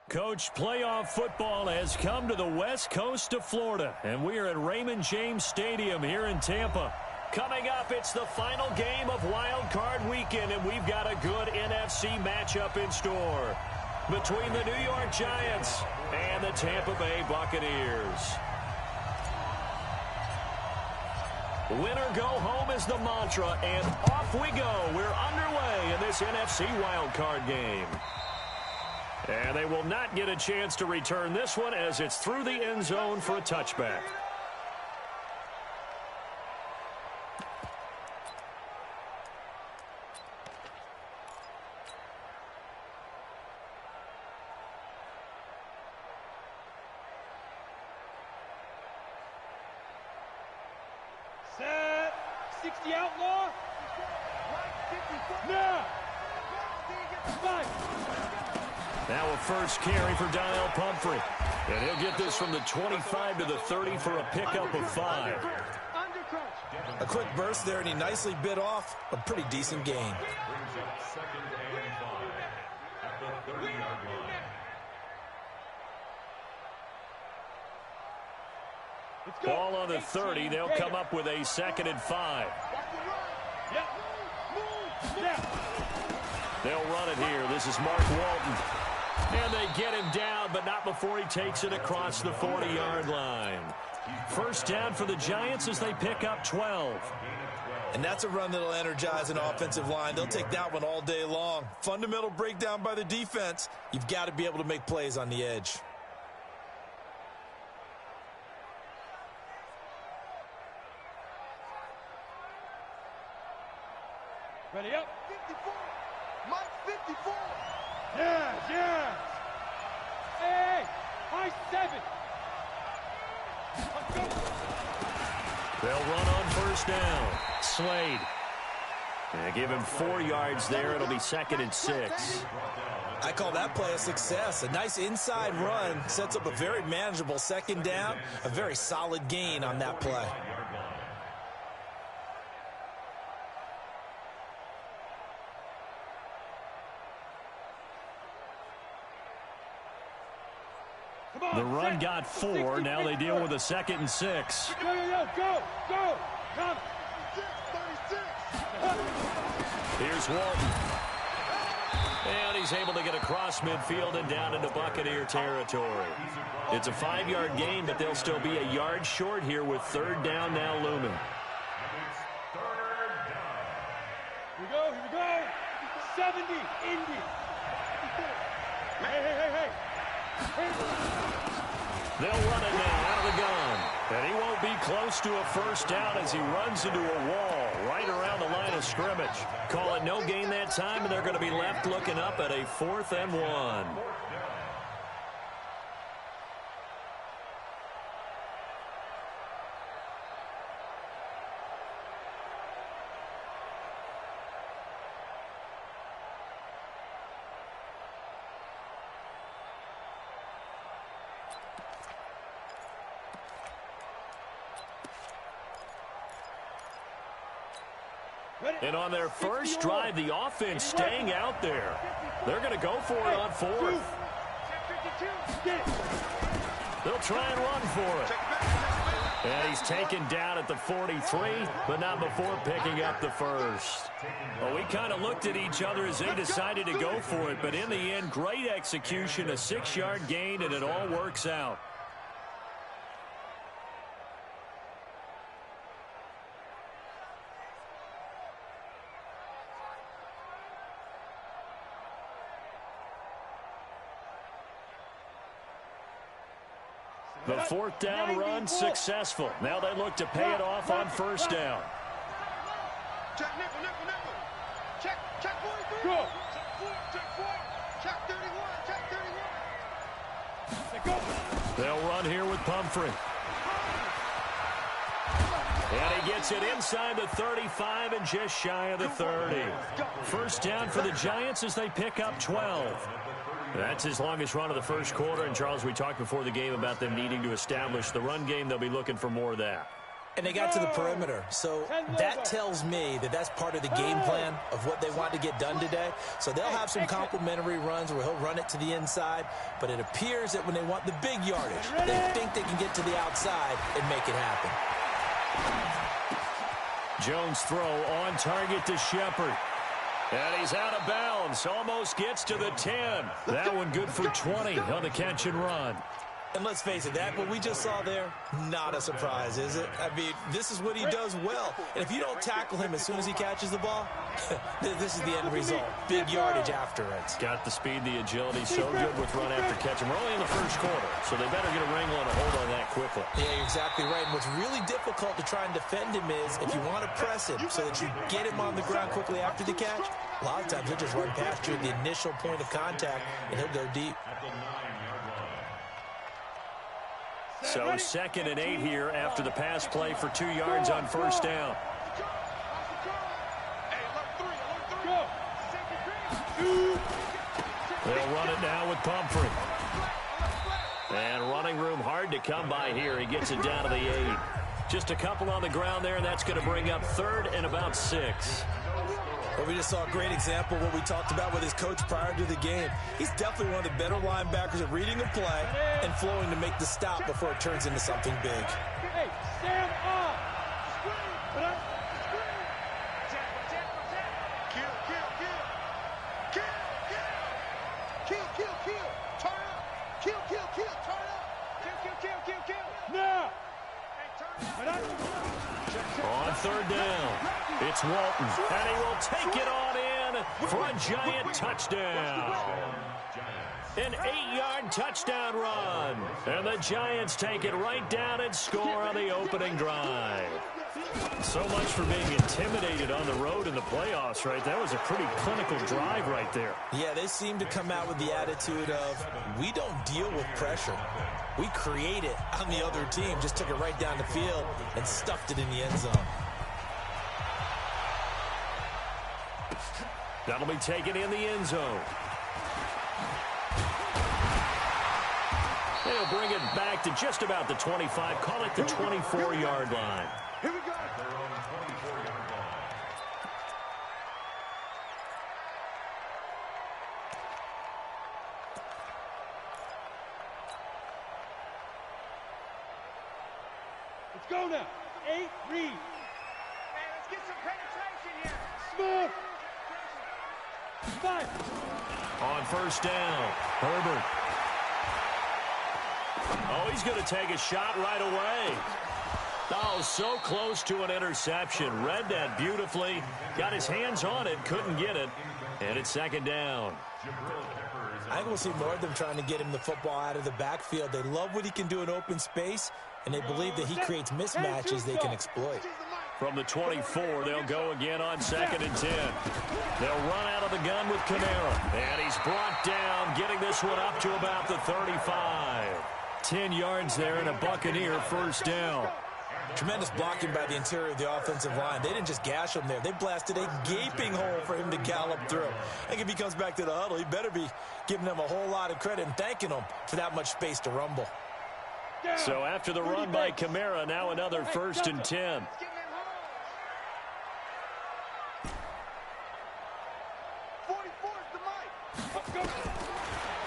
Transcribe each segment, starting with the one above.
Coach, playoff football has come to the west coast of Florida, and we are at Raymond James Stadium here in Tampa. Coming up, it's the final game of Wild Card Weekend, and we've got a good NFC matchup in store between the New York Giants and the Tampa Bay Buccaneers. Win or go home is the mantra, and off we go. We're underway in this NFC Wild Card game. And they will not get a chance to return this one as it's through the end zone for a touchback. Set. 60 outlaw. Now. Now a first carry for Donnell Pumphrey. And he'll get this from the 25 to the 30 for a pickup of 5. A quick burst there, and he nicely bit off a pretty decent gain. Ball on the 30. They'll come up with a 2nd and 5. They'll run it here. This is Mark Walton. And they get him down, but not before he takes it across the 40-yard line. First down for the Giants as they pick up 12. And that's a run that'll energize an offensive line. They'll take that one all day long. Fundamental breakdown by the defense. You've got to be able to make plays on the edge. Ready up. 54. Mike 54. Yes, yes. Hey, high 7. Let's go. They'll run on first down. Slade. And give him 4 yards there. It'll be 2nd and 6. I call that play a success. A nice inside run sets up a very manageable 2nd down. A very solid gain on that play. The run got 4. Now they deal with a 2nd and 6. Go. Come. Here's Walton. And he's able to get across midfield and down into Buccaneer territory. It's a 5-yard gain, but they'll still be a yard short here with 3rd down now looming. Here we go. 70, Indy. Hey. They'll run it now out of the gun. And he won't be close to a first down as he runs into a wall right around the line of scrimmage. Call it no gain that time, and they're going to be left looking up at a 4th and 1. And on their first drive, the offense staying out there. They're going to go for it on 4th. They'll try and run for it. And he's taken down at the 43, but not before picking up the first. Well, we kind of looked at each other as they decided to go for it, but in the end, great execution, a 6-yard gain, and it all works out. The 4th down run successful. Now they look to pay it off on first down. Check nickel. Check 43. Go. Check 4. Check 31. Check 31. They'll run here with Pumphrey. And he gets it inside the 35 and just shy of the 30. First down for the Giants as they pick up 12. That's his longest run of the first quarter. And, Charles, we talked before the game about them needing to establish the run game. They'll be looking for more of that. And they got to the perimeter. So that tells me that that's part of the game plan of what they want to get done today. So they'll have some complimentary runs where he'll run it to the inside. But it appears that when they want the big yardage, they think they can get to the outside and make it happen. Jones' throw on target to Shepard. And he's out of bounds. Almost gets to the 10. That one good for 20 on the catch and run. And let's face it, that what we just saw there, not a surprise, is it? I mean, this is what he does well. And if you don't tackle him as soon as he catches the ball, this is the end result. Big yardage after it. Got the speed, the agility, so good with run after catch. And we're only in the first quarter, so they better get a wrangle and a hold on that quickly. Yeah, you're exactly right. And what's really difficult to try and defend him is if you want to press him so that you get him on the ground quickly after the catch, a lot of times he'll just run past you at the initial point of contact, and he'll go deep. So 2nd and 8 here after the pass play for 2 yards on first down. They'll run it now with Pumphrey. And running room hard to come by here. He gets it down to the 8. Just a couple on the ground there, and that's going to bring up 3rd and about 6. Well, we just saw a great example of what we talked about with his coach prior to the game. He's definitely one of the better linebackers at reading a play and flowing to make the stop before it turns into something big. Hey, stand up! Kill, kill, kill! Kill, kill! Kill, kill, kill! Turn up! Kill, kill, kill! Turn up! Kill, kill, kill, kill, kill! Now! On 3rd down, it's Walton, and he will take it on in for a giant touchdown. An 8-yard touchdown run, and the Giants take it right down and score on the opening drive. So much for being intimidated on the road in the playoffs, right? That was a pretty clinical drive right there. Yeah, they seem to come out with the attitude of, we don't deal with pressure. We create it on the other team. Just took it right down the field and stuffed it in the end zone. That'll be taken in the end zone. They'll bring it back to just about the 25. Call it the 24-yard line. Here we go! Let's go now. 8, read. Hey, let's get some penetration here. Smooth. 5. On first down, Herbert. Oh, he's going to take a shot right away. Oh, so close to an interception. Read that beautifully. Got his hands on it, couldn't get it. And it's 2nd down. I think we'll see more of them trying to get him the football out of the backfield. They love what he can do in open space, and they believe that he creates mismatches they can exploit. From the 24, they'll go again on 2nd and 10. They'll run out of the gun with Kamara. And he's brought down, getting this one up to about the 35. 10 yards there and a Buccaneer first down. Tremendous blocking by the interior of the offensive line. They didn't just gash him there. They blasted a gaping hole for him to gallop through. I think if he comes back to the huddle, he better be giving them a whole lot of credit and thanking them for that much space to rumble. So after the run by Kamara, now another 1st and 10.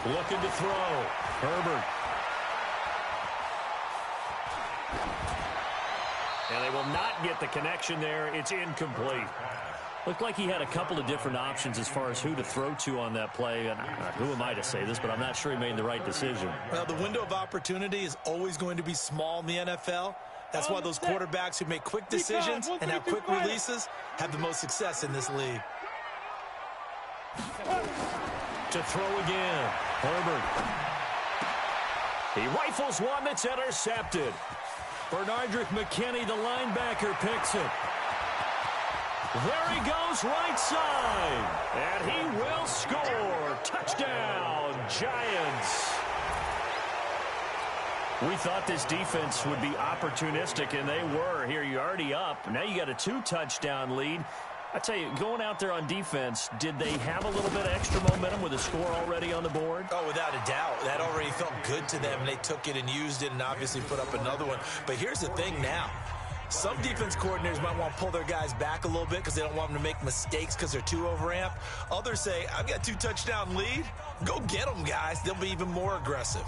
Looking to throw. Herbert. And they will not get the connection there. It's incomplete. Looked like he had a couple of different options as far as who to throw to on that play. And who am I to say this, but I'm not sure he made the right decision. Well, the window of opportunity is always going to be small in the NFL. That's why those quarterbacks who make quick decisions and have quick releases have the most success in this league. To throw again. Herbert. He rifles one that's intercepted. Bernardrick McKinney, the linebacker, picks it. There he goes right side. And he will score. Touchdown, Giants. We thought this defense would be opportunistic, and they were. Here, you're already up. Now you got a 2-touchdown lead. I tell you, going out there on defense, did they have a little bit of extra momentum with a score already on the board? Oh, without a doubt. That already felt good to them. They took it and used it and obviously put up another one. But here's the thing now. Some defense coordinators might want to pull their guys back a little bit because they don't want them to make mistakes because they're too overamped. Others say, I've got 2-touchdown lead. Go get them, guys. They'll be even more aggressive.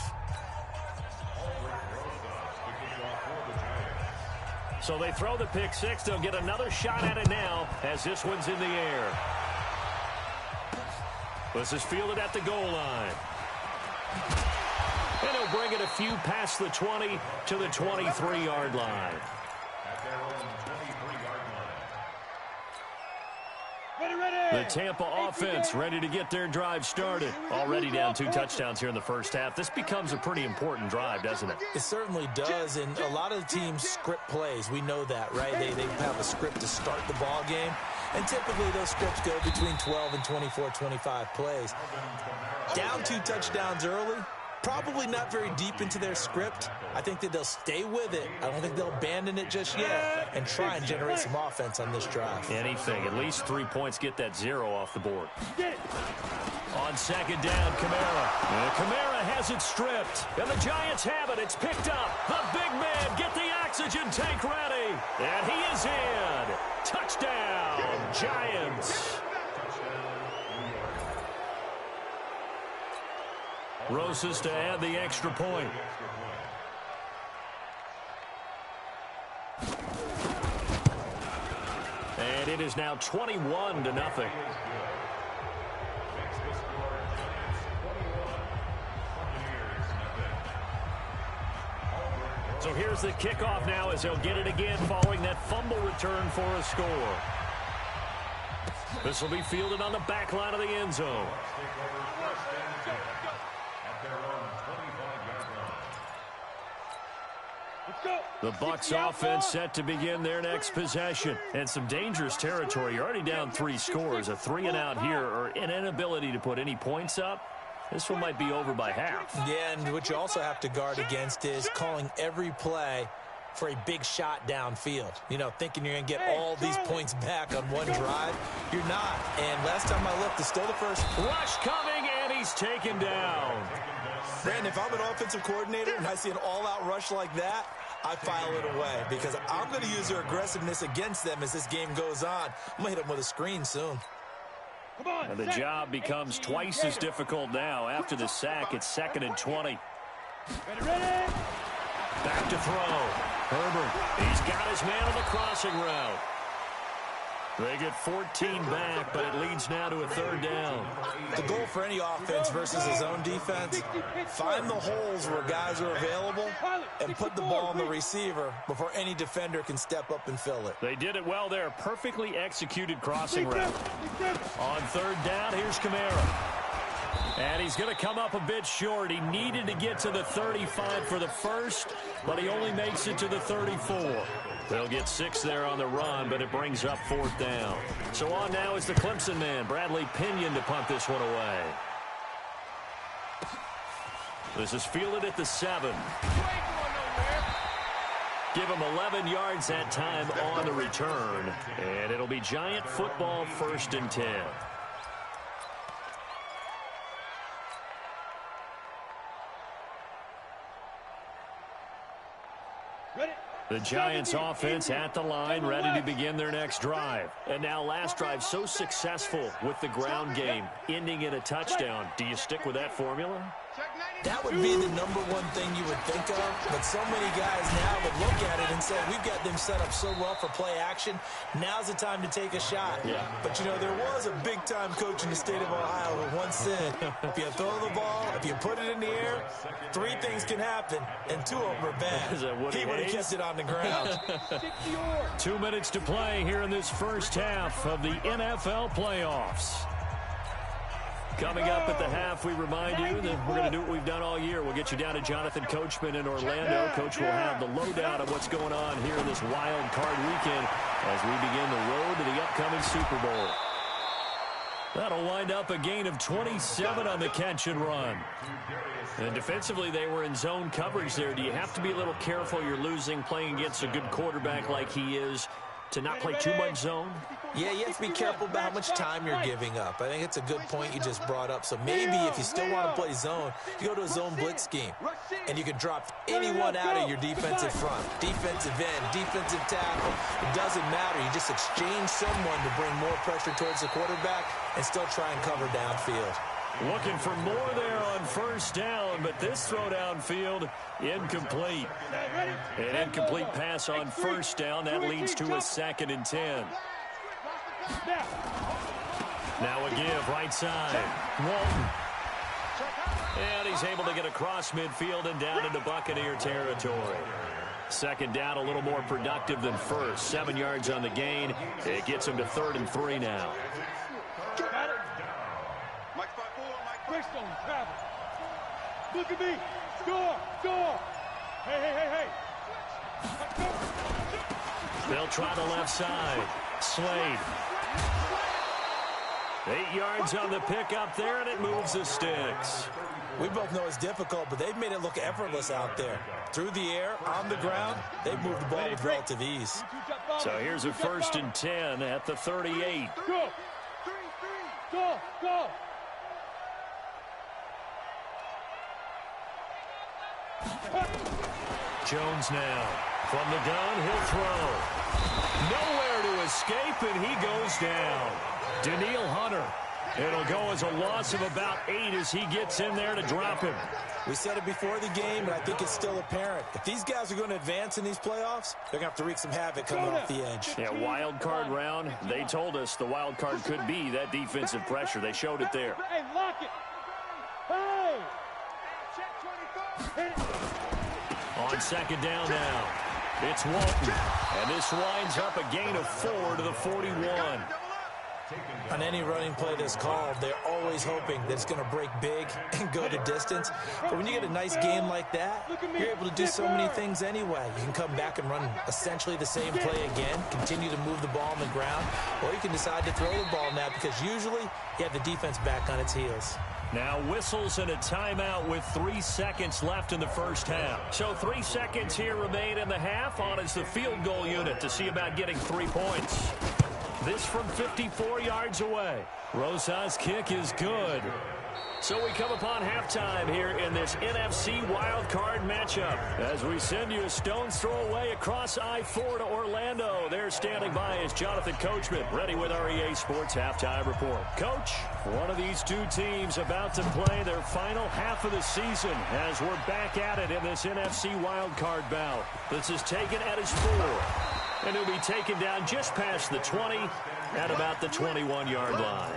So they throw the pick six. They'll get another shot at it now as this one's in the air. This is fielded at the goal line. And he'll bring it a few past the 20 to the 23-yard line. The Tampa offense ready to get their drive started. Already down 2 touchdowns here in the first half. This becomes a pretty important drive, doesn't it? It certainly does, and a lot of the teams script plays. We know that, right? They have a script to start the ball game, and typically those scripts go between 12 and 24, 25 plays. Down 2 touchdowns early, probably not very deep into their script. I think that they'll stay with it. I don't think they'll abandon it just yet and try and generate some offense on this drive. Anything. At least 3 points. Get that 0 off the board. On second down, Kamara. Kamara has it stripped. And the Giants have it. It's picked up. The big man. Get the oxygen tank ready. And he is in. Touchdown, Giants. Rosas to add the extra point. And it is now 21-0. So here's the kickoff now as they'll get it again following that fumble return for a score. This will be fielded on the back line of the end zone. The Bucs offense set to begin their next possession. And some dangerous territory. You're already down 3 scores. A 3-and-out here or an inability to put any points up. This one might be over by half. Yeah, and what you also have to guard against is calling every play for a big shot downfield. You know, thinking you're going to get all these points back on one drive. You're not. And last time I looked, it's still the first. Rush coming, and he's taken down. Brandon, if I'm an offensive coordinator and I see an all-out rush like that, I file it away because I'm going to use their aggressiveness against them as this game goes on. I'm going to hit them with a screen soon. And the job becomes twice as difficult now. After the sack, it's 2nd and 20. Back to throw. Herbert, he's got his man on the crossing route. They get 14 back, but it leads now to a 3rd down. The goal for any offense versus his own defense, find the holes where guys are available and put the ball on the receiver before any defender can step up and fill it. They did it well there. Perfectly executed crossing route. On 3rd down, here's Kamara. And he's going to come up a bit short. He needed to get to the 35 for the first, but he only makes it to the 34. They'll get 6 there on the run, but it brings up 4th down. So on now is the Clemson man, Bradley Pinion, to punt this one away. This is fielded at the 7. Give him 11 yards that time on the return. And it'll be Giant football, 1st and 10. The Giants offense at the line, ready to begin their next drive. And now last drive so successful with the ground game, ending in a touchdown. Do you stick with that formula? That would be the #1 thing you would think of, but so many guys now would look at it and say, we've got them set up so well for play action, now's the time to take a shot. Yeah. But, you know, there was a big-time coach in the state of Ohio who once said, if you throw the ball, if you put it in the air, 3 things can happen, and 2 of them are bad. He would have kept it on the ground. 2 minutes to play here in this first half of the NFL playoffs. Coming up at the half, we remind you that we're going to do what we've done all year. We'll get you down to Jonathan Coachman in Orlando. Coach will have the lowdown of what's going on here in this wild card weekend as we begin the road to the upcoming Super Bowl. That'll wind up a gain of 27 on the catch and run. And defensively, they were in zone coverage there. Do you have to be a little careful? You're losing, playing against a good quarterback like he is. to not play too much zone? Yeah, you have to be careful about how much time you're giving up. I think it's a good point you just brought up. So maybe if you still want to play zone, you go to a zone blitz scheme. And you can drop anyone out of your defensive front. Defensive end, defensive tackle. It doesn't matter. You just exchange someone to bring more pressure towards the quarterback and still try and cover downfield. Looking for more there on first down, but this throw downfield incomplete. An incomplete pass on first down. That leads to a 2nd and 10. Now a give right side. Walton. And he's able to get across midfield and down into Buccaneer territory. 2nd down, a little more productive than first. 7 yards on the gain. It gets him to 3rd and 3 now. Look at me. Score. Score. Hey. They'll try the left side. Slade. 8 yards on the pickup there, and it moves the sticks. We both know it's difficult, but they've made it look effortless out there. Through the air, on the ground, they've moved the ball with relative ease. So here's a 1st and 10 at the 38. Go. Go. Jones now. From the gun, he'll throw. Nowhere to escape, and he goes down. Daniil Hunter. It'll go as a loss of about 8 as he gets in there to drop him. We said it before the game, and I think it's still apparent. If these guys are going to advance in these playoffs, they're going to have to wreak some havoc coming off the edge. Yeah, wild card round. They told us the wild card could be that defensive pressure. They showed it there. Hey, lock it. Hey. On 2nd down now, it's Walton. And this winds up a gain of 4 to the 41. On any running play that's called, they're always hoping that it's going to break big and go the distance. But when you get a nice game like that, you're able to do so many things anyway. You can come back and run essentially the same play again, continue to move the ball on the ground, or you can decide to throw the ball now because usually you have the defense back on its heels. Now whistles and a timeout with 3 seconds left in the first half. So 3 seconds here remain in the half. On is the field goal unit to see about getting 3 points. This from 54 yards away. Rosa's kick is good. So we come upon halftime here in this NFC wildcard matchup. As we send you a stone's throw away across I-4 to Orlando. There standing by is Jonathan Coachman, ready with our EA Sports Halftime Report. Coach, one of these two teams about to play their final half of the season as we're back at it in this NFC wildcard bout. This is taken at his 4. And he'll be taken down just past the 20 at about the 21-yard line.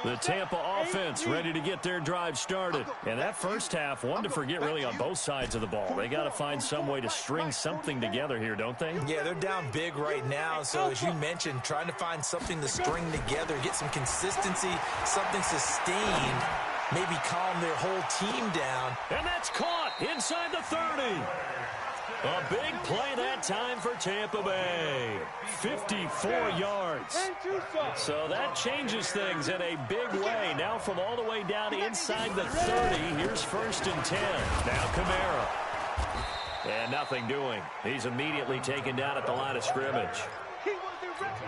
The Tampa offense ready to get their drive started. And that first half, one to forget really on both sides of the ball. They got to find some way to string something together here, don't they? Yeah, they're down big right now. So as you mentioned, trying to find something to string together, get some consistency, something sustained, maybe calm their whole team down. And that's caught inside the 30. A big play that time for Tampa Bay. 54 yards. So that changes things in a big way. Now from all the way down inside the 30, here's 1st and 10. Now Kamara. And nothing doing. He's immediately taken down at the line of scrimmage.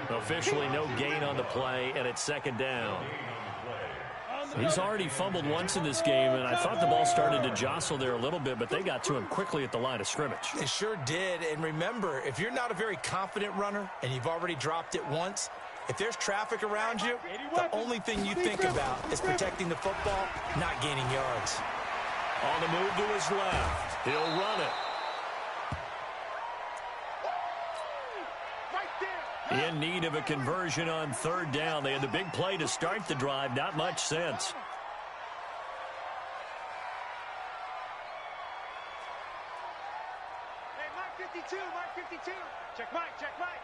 Officially no gain on the play, and it's 2nd down. He's already fumbled once in this game, and I thought the ball started to jostle there a little bit, but they got to him quickly at the line of scrimmage. They sure did, and remember, if you're not a very confident runner and you've already dropped it once, if there's traffic around you, the only thing you think about is protecting the football, not gaining yards. On the move to his left, he'll run it. In need of a conversion on 3rd down. They had the big play to start the drive. Not much sense. Hey, Mike 52, Mike 52. Check Mike, check Mike.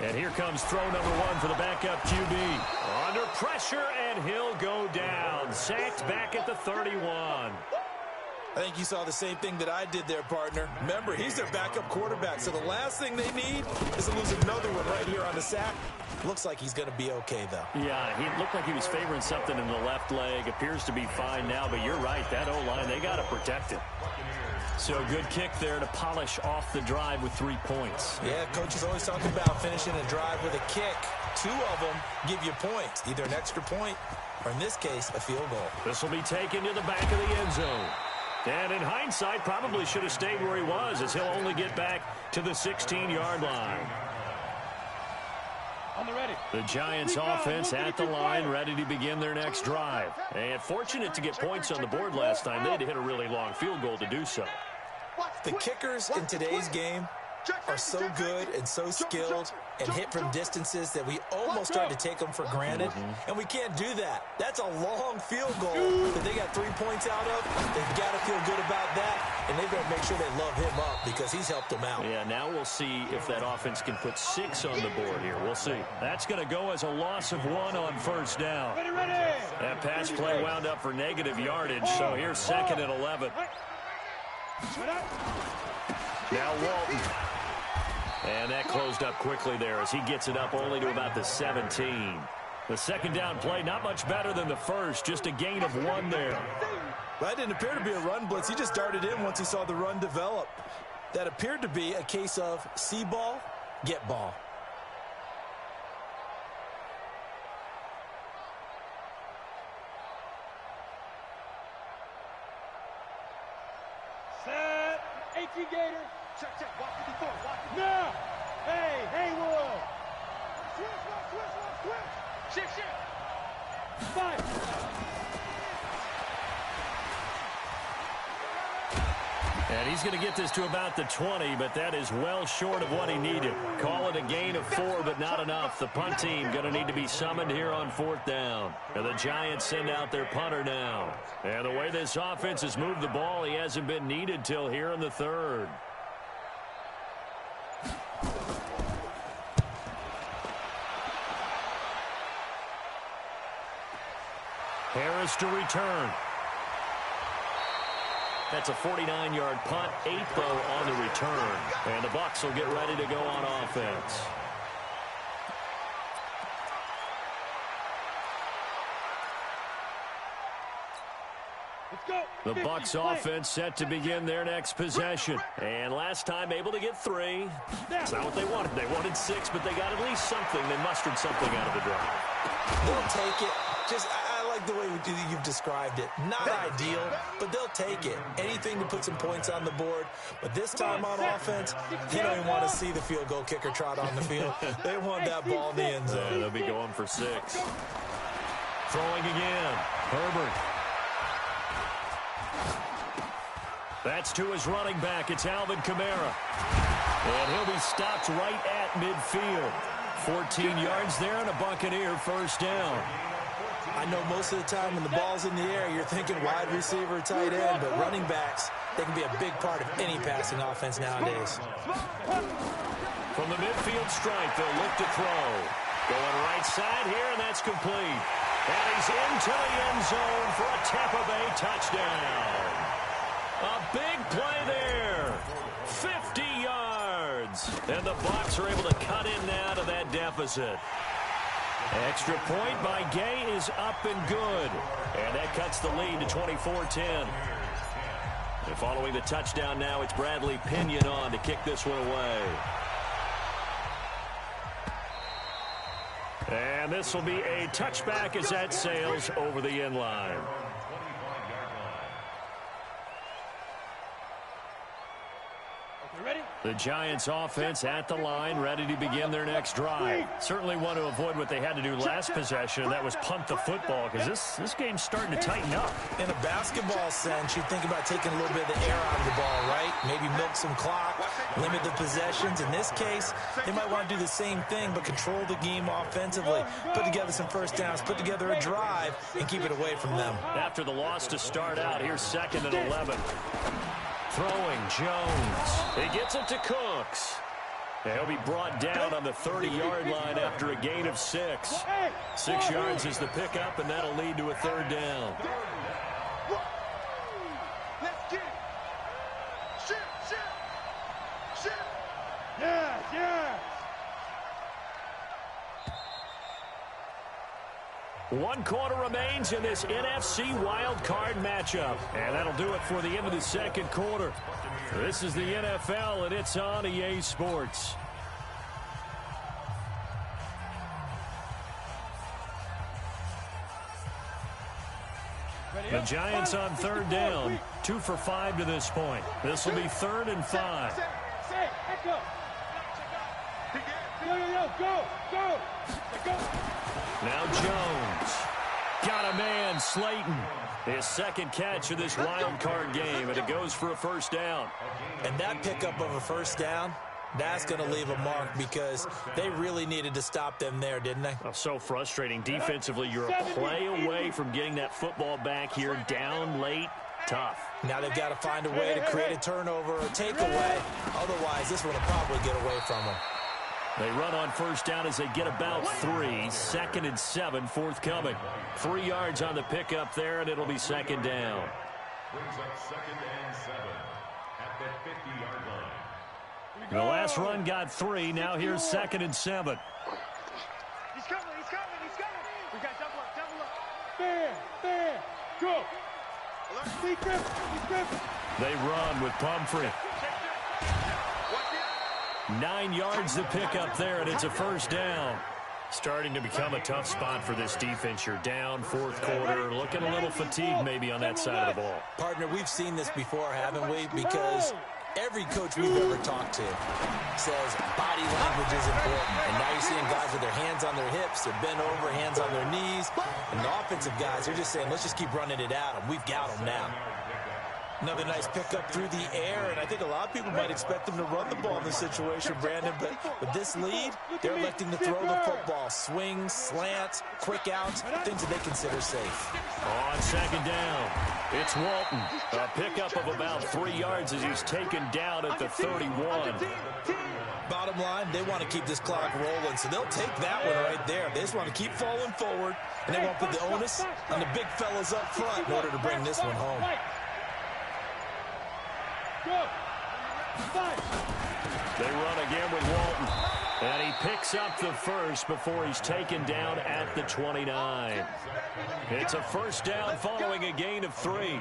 And here comes throw number 1 for the backup QB. Under pressure, and he'll go down. Sacked back at the 31. I think you saw the same thing that I did there, partner. Remember, he's their backup quarterback, so the last thing they need is to lose another one right here on the sack. Looks like he's going to be okay, though. Yeah, he looked like he was favoring something in the left leg. Appears to be fine now, but you're right. That O-line, they got to protect it. So good kick there to polish off the drive with 3 points. Yeah, coach is always talking about finishing a drive with a kick. 2 of them give you points, either an extra point or, in this case, a field goal. This will be taken to the back of the end zone. And in hindsight, probably should have stayed where he was, as he'll only get back to the 16-yard line. On the ready. The Giants offense at the line, ready to begin their next drive. And fortunate to get points on the board last time. They had to hit a really long field goal to do so. The kickers in today's game are so good and so skilled and hit from distances that we almost start to take them for granted. And we can't do that. That's a long field goal that they got 3 points out of. They've got to feel good about that, and they've got to make sure they love him up because he's helped them out. Yeah, now we'll see if that offense can put 6 on the board here. We'll see. That's going to go as a loss of 1 on first down. Ready. That pass play wound up for negative yardage, so here's 2nd and 11. Now Walton. And that closed up quickly there as he gets it up only to about the 17. The second down play, not much better than the first, just a gain of 1 there. That didn't appear to be a run blitz. He just darted in once he saw the run develop. That appeared to be a case of see ball, get ball. Set. 18 Gator. Check. Watch 54. Watch 54. Now. Hey, Haywood. Switch. Shift. Fight. And he's going to get this to about the 20, but that is well short of what he needed. Call it a gain of 4, but not enough. The punt team going to need to be summoned here on 4th down. And the Giants send out their punter now. And the way this offense has moved the ball, he hasn't been needed till here in the 3rd. Harris to return. That's a 49-yard punt, 8 though on the return. And the Bucs will get ready to go on offense. Let's go. The Bucs offense set to begin their next possession. And last time able to get 3. That's not what they wanted. They wanted 6, but they got at least something. They mustered something out of the drive. They'll take it. I like the way you've described it. Not ideal, but they'll take it. Anything to put some points on the board. But this time on offense, they don't even want to see the field goal kicker trot on the field. They want that ball in the end zone. Yeah, they'll be going for 6. Throwing again. Herbert. That's to his running back. It's Alvin Kamara. And he'll be stopped right at midfield. 14 yards there and a Buccaneer first down. I know most of the time when the ball's in the air, you're thinking wide receiver, tight end, but running backs, they can be a big part of any passing offense nowadays. From the midfield stripe, they'll look to throw. Going right side here, and that's complete. And he's into the end zone for a Tampa Bay touchdown. A big play there. 50 yards. And the Bucs are able to cut in now to that deficit. Extra point by Gay is up and good. And that cuts the lead to 24-10. And following the touchdown now, it's Bradley Pinion on to kick this one away. And this will be a touchback as that sails over the end line. The Giants offense at the line, ready to begin their next drive. Certainly want to avoid what they had to do last possession, and that was punt the football, because this game's starting to tighten up. In a basketball sense, you think about taking a little bit of the air out of the ball, right? Maybe milk some clock, limit the possessions. In this case, they might want to do the same thing, but control the game offensively. Put together some first downs, put together a drive, and keep it away from them. After the loss to start out, here's 2nd and 11. Throwing Jones. He gets it to Cooks. And he'll be brought down on the 30-yard line after a gain of 6. 6 yards is the pickup, and that'll lead to a 3rd down. Let's get it. 1 quarter remains in this NFC wild card matchup. And that'll do it for the end of the second quarter. This is the NFL, and it's on EA Sports. The Giants on 3rd down, 2 for 5 to this point. This will be 3rd and 5. Now Jones. Got a man, Slayton. His second catch of this wild card game, and it goes for a first down. And that pickup of a first down, that's going to leave a mark because they really needed to stop them there, didn't they? Oh, so frustrating. Defensively, you're a play away from getting that football back here, down late. Tough. Now they've got to find a way to create a turnover or takeaway. Otherwise, this one will probably get away from them. They run on first down as they get about 3. 2nd and 7 forthcoming. 3 yards on the pickup there, and it'll be 2nd down. Brings up 2nd and 7 at the 50-yard line. The last run got 3. Now here's 2nd and 7. He's coming. We got double up. Fair. Go. They run with Pumphrey. 9 yards to pick up there, and it's a first down. Starting to become a tough spot for this defense. You're down 4th quarter, looking a little fatigued maybe on that side of the ball. Partner, we've seen this before, haven't we? Because every coach we've ever talked to says body language is important. And now you're seeing guys with their hands on their hips, they're bent over, hands on their knees. And the offensive guys, they're just saying, let's just keep running it at them. We've got them now. Another nice pickup through the air, and I think a lot of people might expect them to run the ball in this situation, Brandon, but with this lead, they're electing to throw the football. Swings, slants, quick outs, things that they consider safe. On 2nd down, it's Walton. A pickup of about 3 yards as he's taken down at the 31. Bottom line, they want to keep this clock rolling, so they'll take that one right there. They just want to keep falling forward, and they won't put the onus on the big fellas up front in order to bring this one home. Go. They run again with Walton. And he picks up the first before he's taken down at the 29. It's a first down following a gain of 3.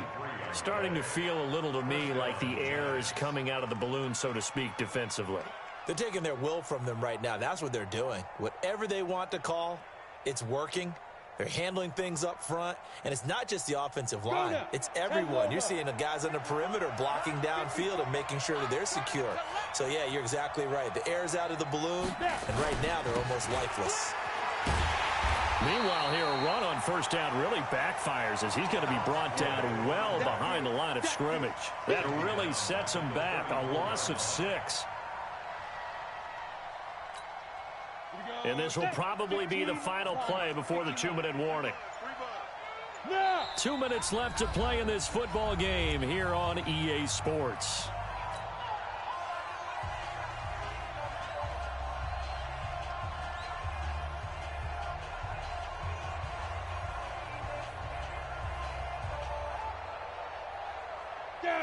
Starting to feel a little to me like the air is coming out of the balloon, so to speak, defensively. They're taking their will from them right now. That's what they're doing. Whatever they want to call, it's working. They're handling things up front, and it's not just the offensive line. It's everyone. You're seeing the guys on the perimeter blocking downfield and making sure that they're secure. So, yeah, you're exactly right. The air's out of the balloon, and right now they're almost lifeless. Meanwhile, here, a run on first down really backfires as he's going to be brought down well behind the line of scrimmage. That really sets him back. A loss of 6. And this will probably be the final play before the 2-minute warning. 2 minutes left to play in this football game here on EA Sports.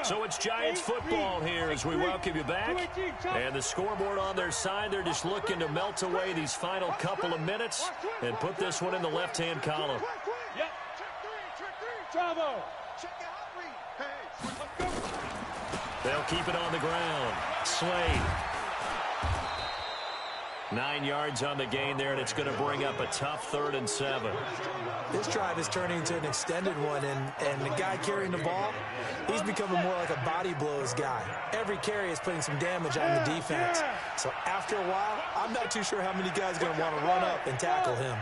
So it's Giants football here as we welcome you back. And the scoreboard on their side, they're just looking to melt away these final couple of minutes and put this one in the left-hand column. Yep. Bravo. They'll keep it on the ground. Slade. 9 yards on the gain there, and it's going to bring up a tough 3rd and 7. This drive is turning into an extended one, and the guy carrying the ball, he's becoming more like a body blows guy. Every carry is putting some damage on the defense. So after a while, I'm not too sure how many guys are going to want to run up and tackle him.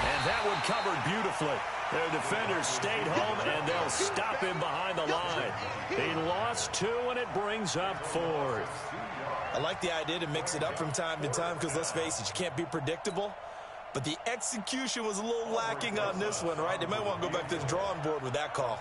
And that one covered beautifully. Their defenders stayed home, and they'll stop him behind the line. He lost 2, and it brings up 4th. I like the idea to mix it up from time to time because, let's face it, you can't be predictable. But the execution was a little lacking on this one, right? They might want to go back to the drawing board with that call.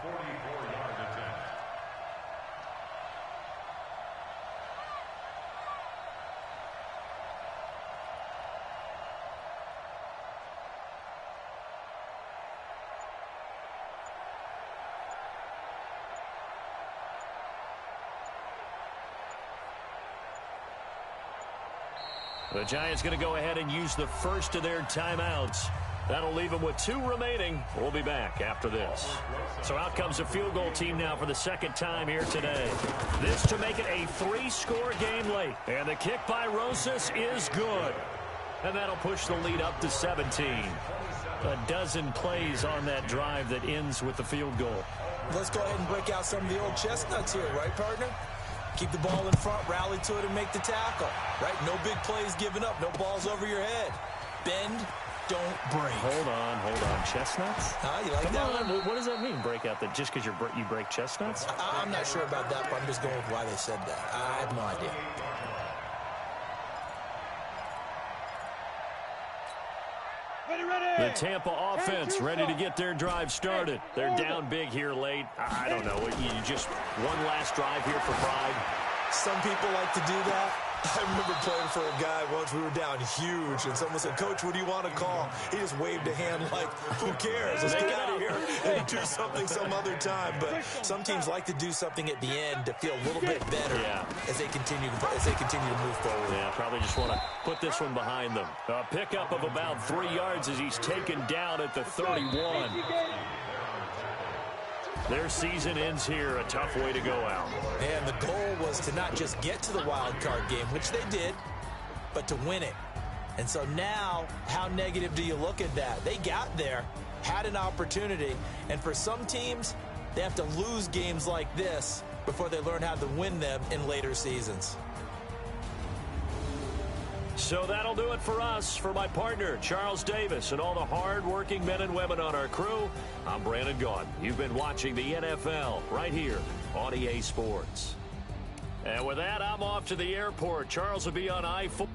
The Giants going to go ahead and use the first of their timeouts. That'll leave them with 2 remaining. We'll be back after this. So out comes a field goal team now for the second time here today. This to make it a 3-score game late. And the kick by Rosas is good. And that'll push the lead up to 17. A dozen plays on that drive that ends with the field goal. Let's go ahead and break out some of the old chestnuts here, right, partner? Keep the ball in front, rally to it, and make the tackle, right? No big plays given up, no balls over your head. Bend, don't break. Hold on. Chestnuts? You like that one? What does that mean, break out? That just because you break chestnuts? I'm not sure about that, but I'm just going with why they said that. I have no idea. The Tampa offense ready to get their drive started. They're down big here late. I don't know. You just one last drive here for pride. Some people like to do that. I remember playing for a guy once. We were down huge, and someone said, "Coach, what do you want to call?" He just waved a hand like, "Who cares? Let's get out of here and do something some other time." But some teams like to do something at the end to feel a little bit better as they continue to move forward. Yeah, probably just want to put this one behind them. A pickup of about 3 yards as he's taken down at the 31. Their season ends here. A tough way to go out. And the goal was to not just get to the wild card game, which they did, but to win it. And so now, how negative do you look at that? They got there, had an opportunity, and for some teams, they have to lose games like this before they learn how to win them in later seasons. So that'll do it for us. For my partner, Charles Davis, and all the hard-working men and women on our crew, I'm Brandon Gaudin. You've been watching the NFL right here on EA Sports. And with that, I'm off to the airport. Charles will be on I-4.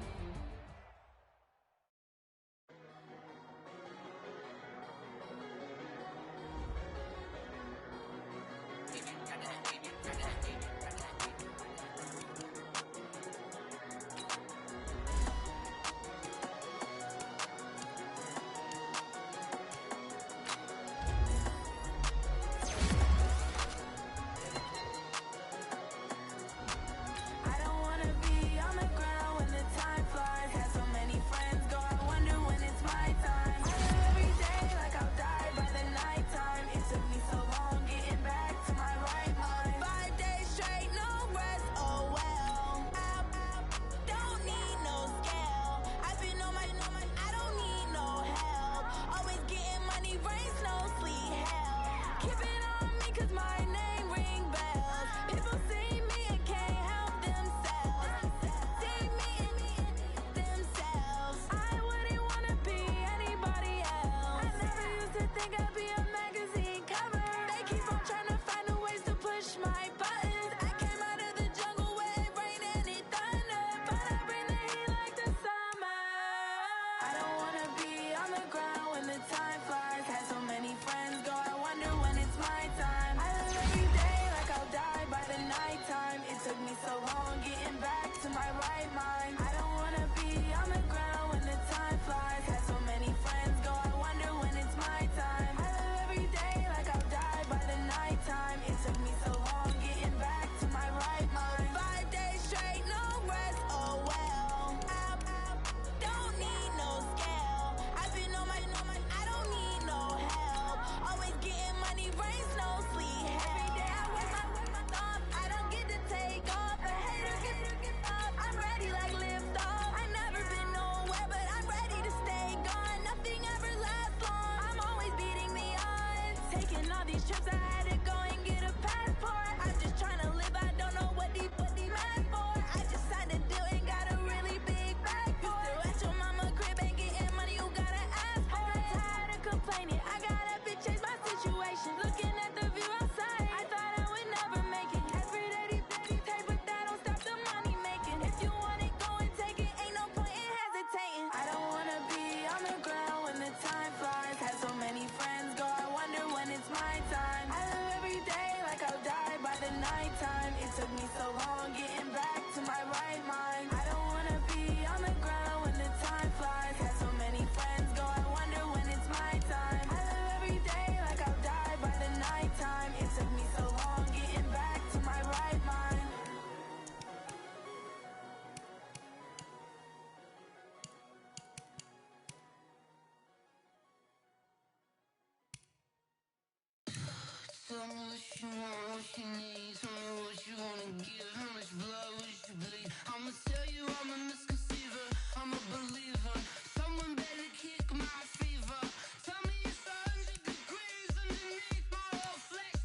Tell me what you want, what you need. Tell me what you wanna give. How much blood would you bleed? I'ma tell you I'm a misconceiver. I'm a believer. Someone better kick my fever. Tell me it's 100 degrees underneath my whole flesh.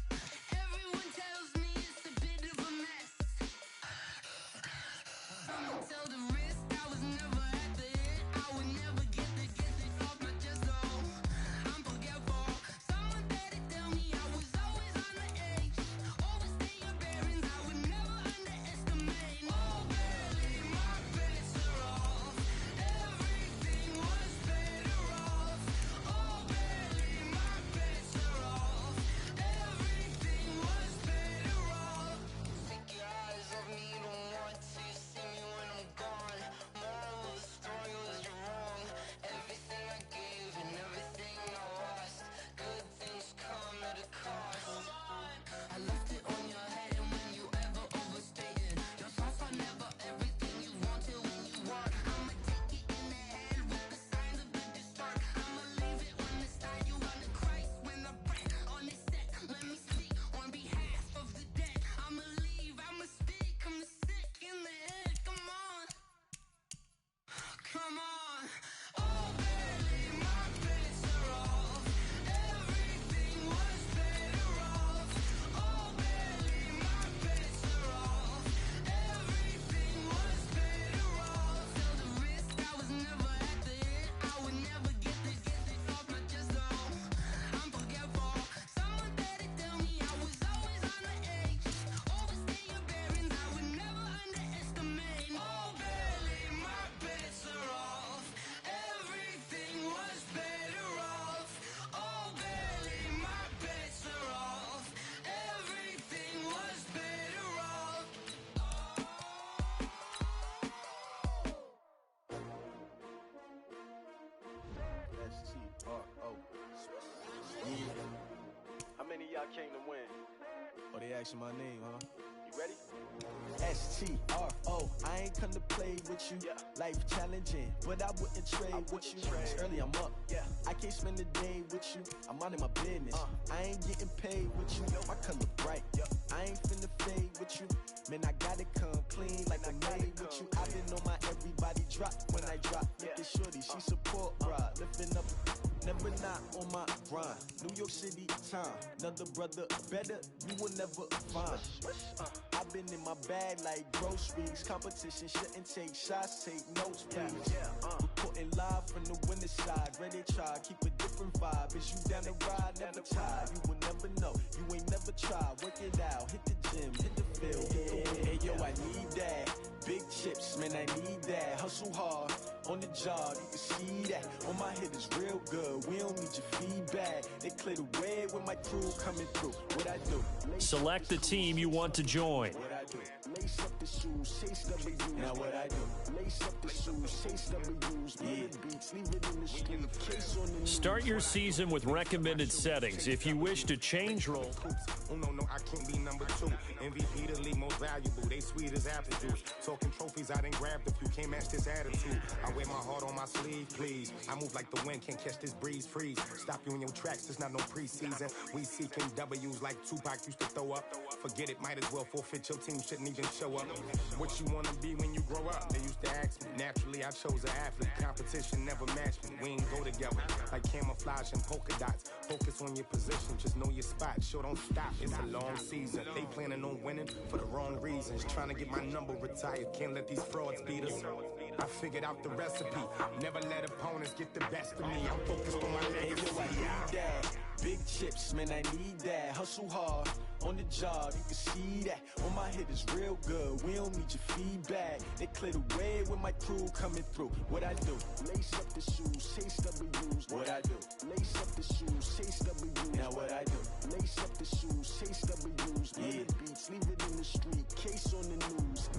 Everyone tells me it's a bit of a mess. I'ma tell the risk I was never at the end. I would never get this off my chest. So I'm forgetful. Someone better tell me I was always on the edge. Overstay your bearings. I would never underestimate. Oh, barely my bets are off. Everything was better off. Oh, barely my bets are off. Everything was better off. Take your eyes off me, don't want to see me when I'm gone. Moral of the story was you're wrong. Everything I gave and everything I lost. Good things come at a cost. I left it on your head, and when you ever overstated your thoughts are never everything you wanted when you want. I'ma take it in the head with the signs of the distort. I'ma leave it on the side. You run the Christ when I pray on this set. Let me speak on behalf of the dead. I'ma leave, I'ma speak. I'm sick in the head. Come on, come on. Oh, barely my bets are off. Everything was better off. Oh, barely my bets are off. Everything was better off. Tell the risk I was never at the end. I would never get this off my chest. So I'm forgetful. Someone better tell me I was always on the edge. Overstay your bearings. I would never underestimate. Oh, barely my bets are off. Everything was better off. Oh, barely my bets are off. Everything was better off. S-T-R-O. Yeah. How many of y'all came to win? Oh, they asking my name, huh? You ready? S-T-R-O. I ain't come to play with you. Yeah. Life challenging, but I wouldn't trade with you. It's early, I'm up. Yeah. I can't spend the day with you. I'm minding my business. I ain't getting paid with you. My color bright. I ain't finna fade with you. Man, I gotta come clean like I made with you. I've been on my everybody drop when I drop. Look at shorty, she support ride. Lifting up, never not on my grind. New York City time. Another brother better, you will never find. I've been in my bag like groceries. Competition shouldn't take shots, take notes, please. Reporting live from the winter side. Ready to try, keep a different vibe. Is you down the ride, never tired. You will never know, you ain't never tried. Work it out, hit the gym, hit the field. Hey yo, I need that. Big chips, man, I need that. Hustle hard, on the job, you can see that. On my head is real good, we don't need your feedback. They clear the way with my crew coming through. What I do? Select the team you want to join. What I do? Lace up the shoes, chase W's. Now what I do? Lace up the shoes, chase W's. Yeah. Beats, leave it in the street. Case on the news. Start your season with recommended settings. If you wish to change roles, Oh no, I can't be number 2. MVP the league most valuable. They sweet as apple juice. Talking trophies, I didn't grab the few. Can't match this attitude. I wear my heart on my sleeve, please. I move like the wind, can't catch this breeze. Freeze. Stop you in your tracks. There's not no preseason. We seeking W's like Tupac used to throw up. Forget it, might as well forfeit. Your team shouldn't even show up. What you wanna be when you grow up? They used to ask me. Naturally, I chose an athlete. Competition never matched me. We ain't go together like camouflage and polka dots. Focus on your position, just know your spot. Sure, don't stop. It's a long season. They planning on winning for the wrong reasons. Trying to get my number retired. Can't let these frauds beat us. I figured out the recipe. Never let opponents get the best of me. I'm focused on my legacy. Hey, yo, I need that. Big chips, man, I need that. Hustle hard, on the job, you can see that. On my head is real good, we don't need your feedback. They clear the way with my crew coming through. What I do? Lace up the shoes, chase W's. What I do? Lace up the shoes, chase W's. Now what I do? Lace up the shoes, chase W's. Yeah. Beats, leave it in the street, case on the news.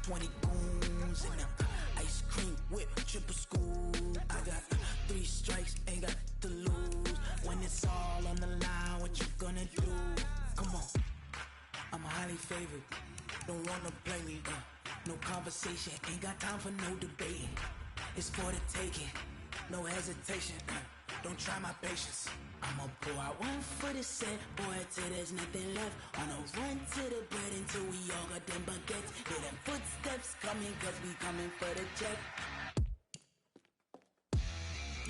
20 goons in the ice cream whip, triple scoop. I got 3 strikes, ain't got to lose. When it's all on the line, what you gonna do? Come on, I'm highly favored. Don't wanna play me, no conversation. Ain't got time for no debating. It's for the taking, no hesitation. Don't try my patience. I'ma pour out one for the set, boy, till there's nothing left. On a run to the bread until we all got them baguettes. Hear them footsteps coming, cause we coming for the check.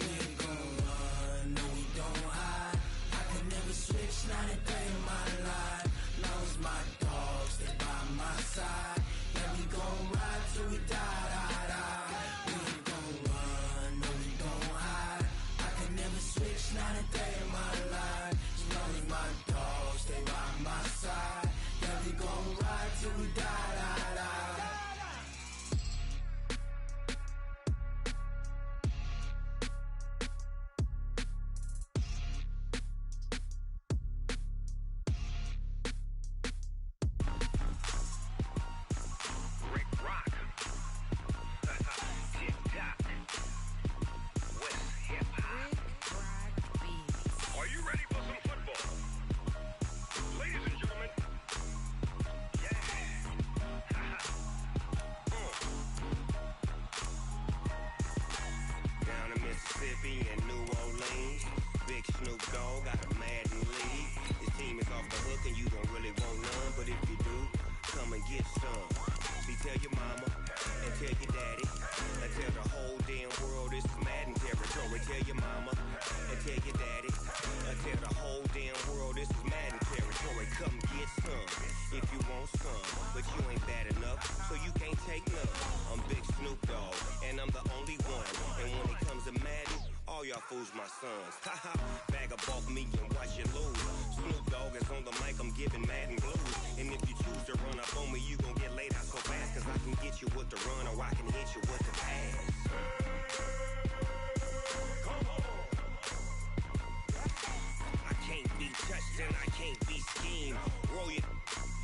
We ain't gon' run, no we don't hide. I can never switch, not a day in my life. Now it's my dogs, they by my side. Yeah, we gon' ride till we die, die, die. We ain't gon' run, no we don't hide. I can never switch, not a day in my life. As long as my dogs, they by my side. Yeah, we gon' ride till we die, die, die. Fools my sons. Haha, bag up off me and watch you lose. Snoop Dogg is on the mic, I'm giving Madden blues. And if you choose to run up on me, you gon' get laid out so fast. Cause I can get you with the run or I can hit you with the pass. Come on. I can't be touched and I can't be schemed. Roll you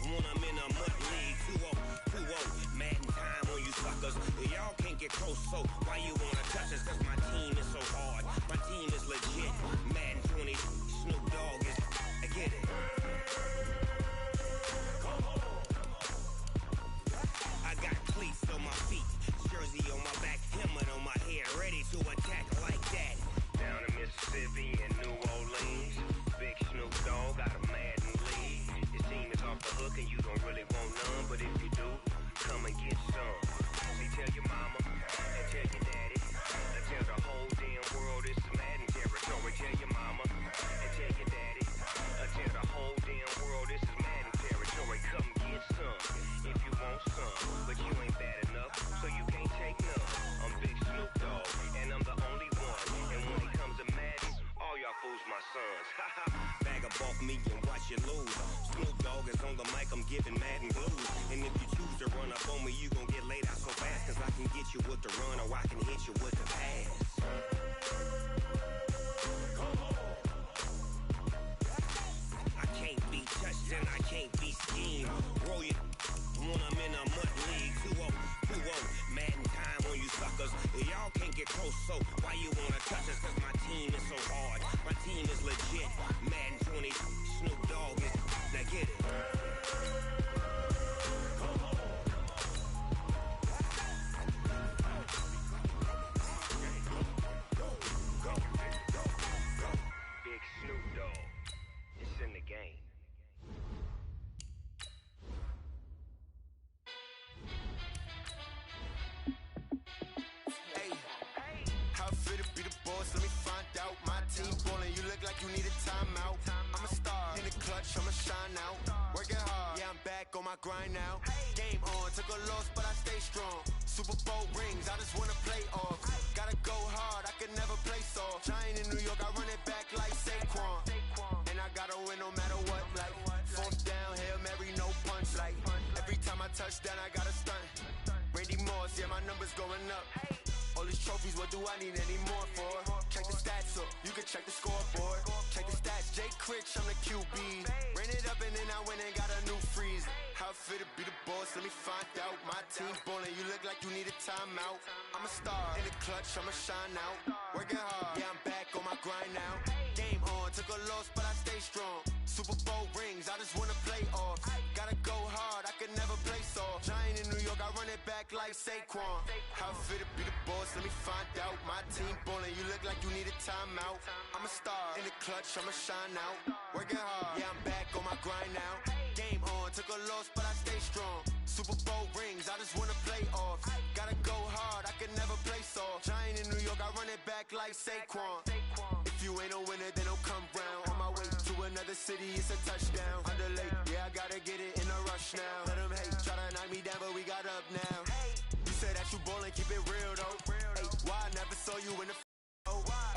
when I'm in a mud league. 2-0, 2-0, Madden time on you suckers. Y'all can't get close, so why you wanna touch us? Cause my team is so hard. My team is legit. Madden 20, Snoop Dogg is. I get it. Come on. I got cleats on my feet, jersey on my back, helmet on my head, ready to attack like that. Down in Mississippi and New Orleans, big Snoop Dogg got a Madden lead. His team is off the hook and you don't really want none, but if you do, come and get some. See, tell your mama and tell your daddy. Tell the whole damn world it's Madden territory. Tell your mama and tell your daddy. Tell the whole damn world this is Madden territory. Come get some if you want some, but you ain't bad enough, so you can't take none. I'm Big Snoop Dogg, and I'm the only one. And when it comes to Madden, all y'all fools my sons. Bag up off me and watch you lose. Snoop Dogg is on the mic, I'm giving Madden blues. And if you choose to run up on me, you gon' get laid out so fast. Cause I can get you with the run or I can hit you with the pass. I can't be touched and I can't be schemed. Roll you when I'm in a mud league. 2-0, 2-0, Madden time on you suckers. Y'all can't get close, so why you wanna touch us? Cause my team is so hard. My team is legit. Madden 20, Snoop Dogg is. Now get it. Big Snoop Dogg. It's in the game. Hey, how I feel to be the boss? Let me find out. My team ballin', you look like you need a timeout. I'm a star in the clutch, I'ma shine out. Working hard, yeah, I'm back on my grind now. Game on, took a loss, but I stay strong. Super Bowl rings, I just wanna play off. Gotta go hard, I can never play soft. Giant in New York, I run it back like Saquon. And I gotta win no matter what, like fourth down, Hail Mary, no punch. Like every time I touch down, I gotta stunt. Randy Moss, yeah, my numbers going up. All these trophies, what do I need any more for? Check the stats up, you can check the scoreboard. Check the stats, Jay Critch, I'm the QB. Ran it up and then I went and got a new freeze. season. How fit to be the boss, let me find out. My team ballin', you look like you need a timeout. I'm a star, in the clutch, I'ma shine out. Working hard, yeah, I'm back on my grind now. Game on, took a loss, but I stay strong. Super Bowl rings, I just wanna play off. Gotta go hard, I can never play soft. Giant in New York, I run it back like Saquon. How fit to be the boss, let me find out. My team ballin', you look like you need a timeout. I'm a star, in the clutch, I'ma shine out. Working hard, yeah, I'm back on my grind now. Game on, took a loss, but I stay strong. Super Bowl rings, I just wanna play off. Gotta go hard, I can never play soft. Giant in New York, I run it back like Saquon. If you ain't a winner, then don't come round. On my way to another city, it's a touchdown. Underlay, yeah, I gotta get it in a rush now. Let them hate, try to knock me down, but we got up now. You said that you ballin', keep it real though. Hey, why I never saw you in the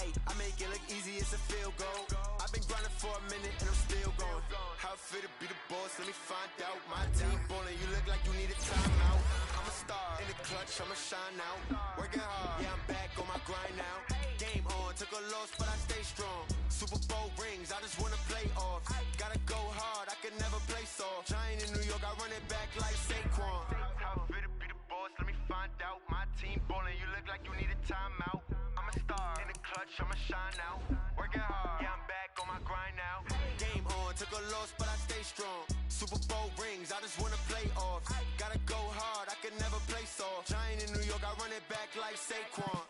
hey, I make it look easy, it's a field goal. I've been grinding for a minute and I'm still going. How fit to be the boss, let me find out. My team ballin', you look like you need a timeout. I'm a star, in the clutch, I'ma shine out. Working hard, yeah, I'm back on my grind now. Game on, took a loss, but I stay strong. Super Bowl rings, I just wanna play off. Gotta go hard, I can never play soft. Giant in New York, I run it back like Saquon. How fit to be the boss, let me find out. My team ballin', you look like you need a timeout. I'm a star, in the clutch, I'ma shine out. Working hard, yeah, I'm back on my grind now. Game on, took a loss, but I stay strong. Super Bowl rings, I just wanna play off. Gotta go hard, I can never play soft. Giant in New York, I run it back like Saquon.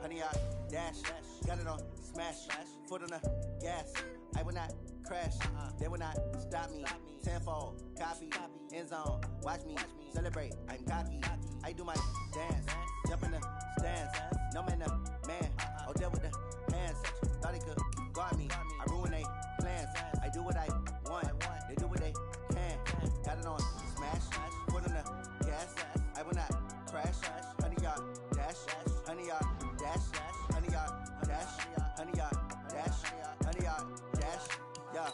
Honey, I dash, got it on smash, foot on the gas. I will not crash, they will not stop me. Tenfold, copy, end zone, watch me celebrate. I'm cocky, I do my dance, jump in the stands. No man, the man, oh, deal with the hands. Thought he could guard me, I ruin they plans. I do what I want, they do what they can. Got it on smash, foot on the gas. I will not crash, honey, y'all dash, honey, y'all dash, honey, y'all dash, honey, y'all dash, honey, y'all dash, yeah.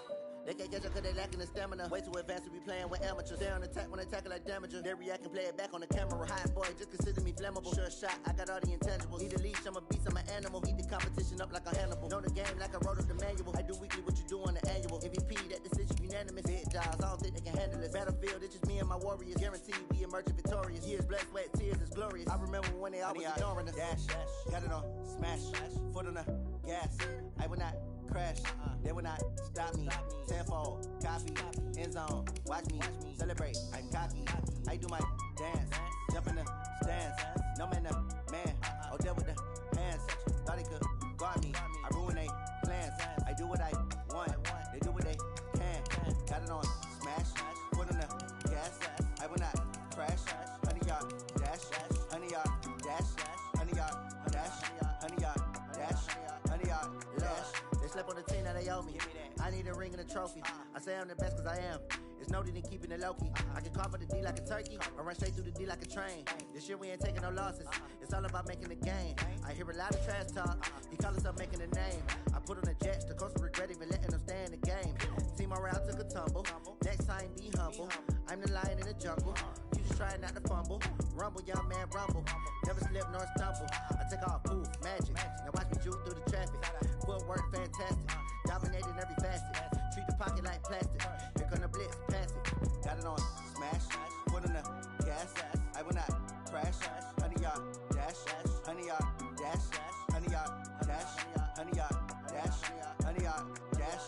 They can't catch up cause they lacking the stamina. Way too advanced to be playing with amateurs. They on attack when they tackle like damager. They react and play it back on the camera. Hot boy, just consider me flammable. Sure shot, I got all the intangibles. Need a leash, I'm a beast, I'm an animal. Heat the competition up like a Hannibal. Know the game like I wrote up the manual. I do weekly what you do on the annual. MVP, that decision unanimous. Hit jobs, I don't think they can handle it. Battlefield, it's just me and my warriors. Guaranteed we emerging victorious. Years, blood, sweat, tears, is glorious. I remember when they always ignoring us. Dash, got it on smash, foot on the gas. I will not crash, they will not stop me. Tenfold, copy, end zone, watch me celebrate. I'm cocky, I do my dance, jump in the stands. No man, the man, oh, deal with the hands. Thought he could guard me, I ruin they plans. I do what I want, they do what they can. Got it on smash, foot on the gas. I will not crash, honey, y'all dash, honey, y'all dash, honey, y'all dash, honey, y'all dash, honey, y'all dash. They slept on the team, now they owe me. I need a ring and a trophy. I say I'm the best cause I am. It's no need in keeping it low-key. I can call for the D like a turkey, or run straight through the D like a train. This year we ain't taking no losses. It's all about making the game. I hear a lot of trash talk. He call himself making a name. I put on the Jets, the coach regret even letting them stay in the game. Team morale took a tumble. Next time be humble. I'm the lion in the jungle. You just trying not to fumble. Rumble, young man, rumble. Never slip nor stumble. I take off, poof, magic. Now watch me juke through the traffic. Footwork fantastic. Dominating every facet. Treat the pocket like plastic. Here come the blitz, pass it. Got it on smash, foot on the gas. I will not crash. Honey, y'all dash, honey, y'all dash, honey, y'all dash, honey, y'all dash, honey, y'all dash.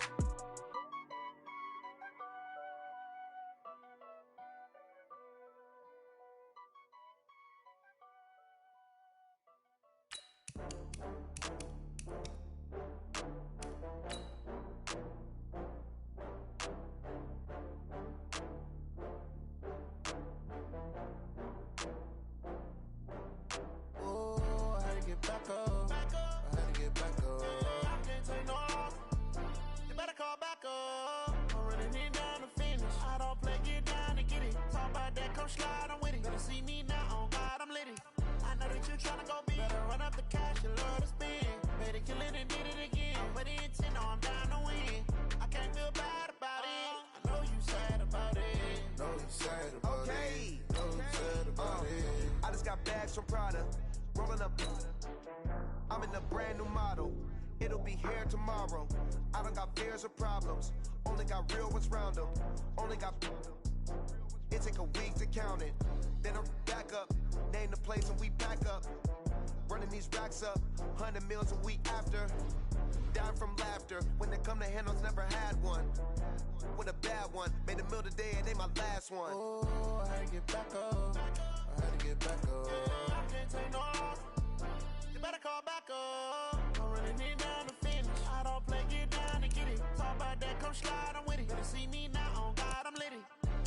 come slide, I'm with it. Better see me now, on God, I'm litty. I know that you tryna go big. Better run up the cash, you love to spend. Better kill it and did it again. But the intent, no, I'm down to win. I can't feel bad about it. I know you sad about it. Know you sad about it. Know you sad about it. I just got bags from Prada. Rolling up. I'm in a brand new model. It'll be here tomorrow. I don't got fears or problems. Only got real ones round them. Only got. It take a week to count it. Then I'm back up. Name the place and we pack up. Running these racks up. 100 meals a week after. Down from laughter. When they come to handles, never had one. With a bad one. Made a meal today and ain't my last one. Oh, I had to get back up. I had to get back up. I can't take no loss. You better call back up. I'm running it down to finish. I don't play, get down and get it. Talk about that, come slide, I'm with it. Better see me now, on God, I'm litty.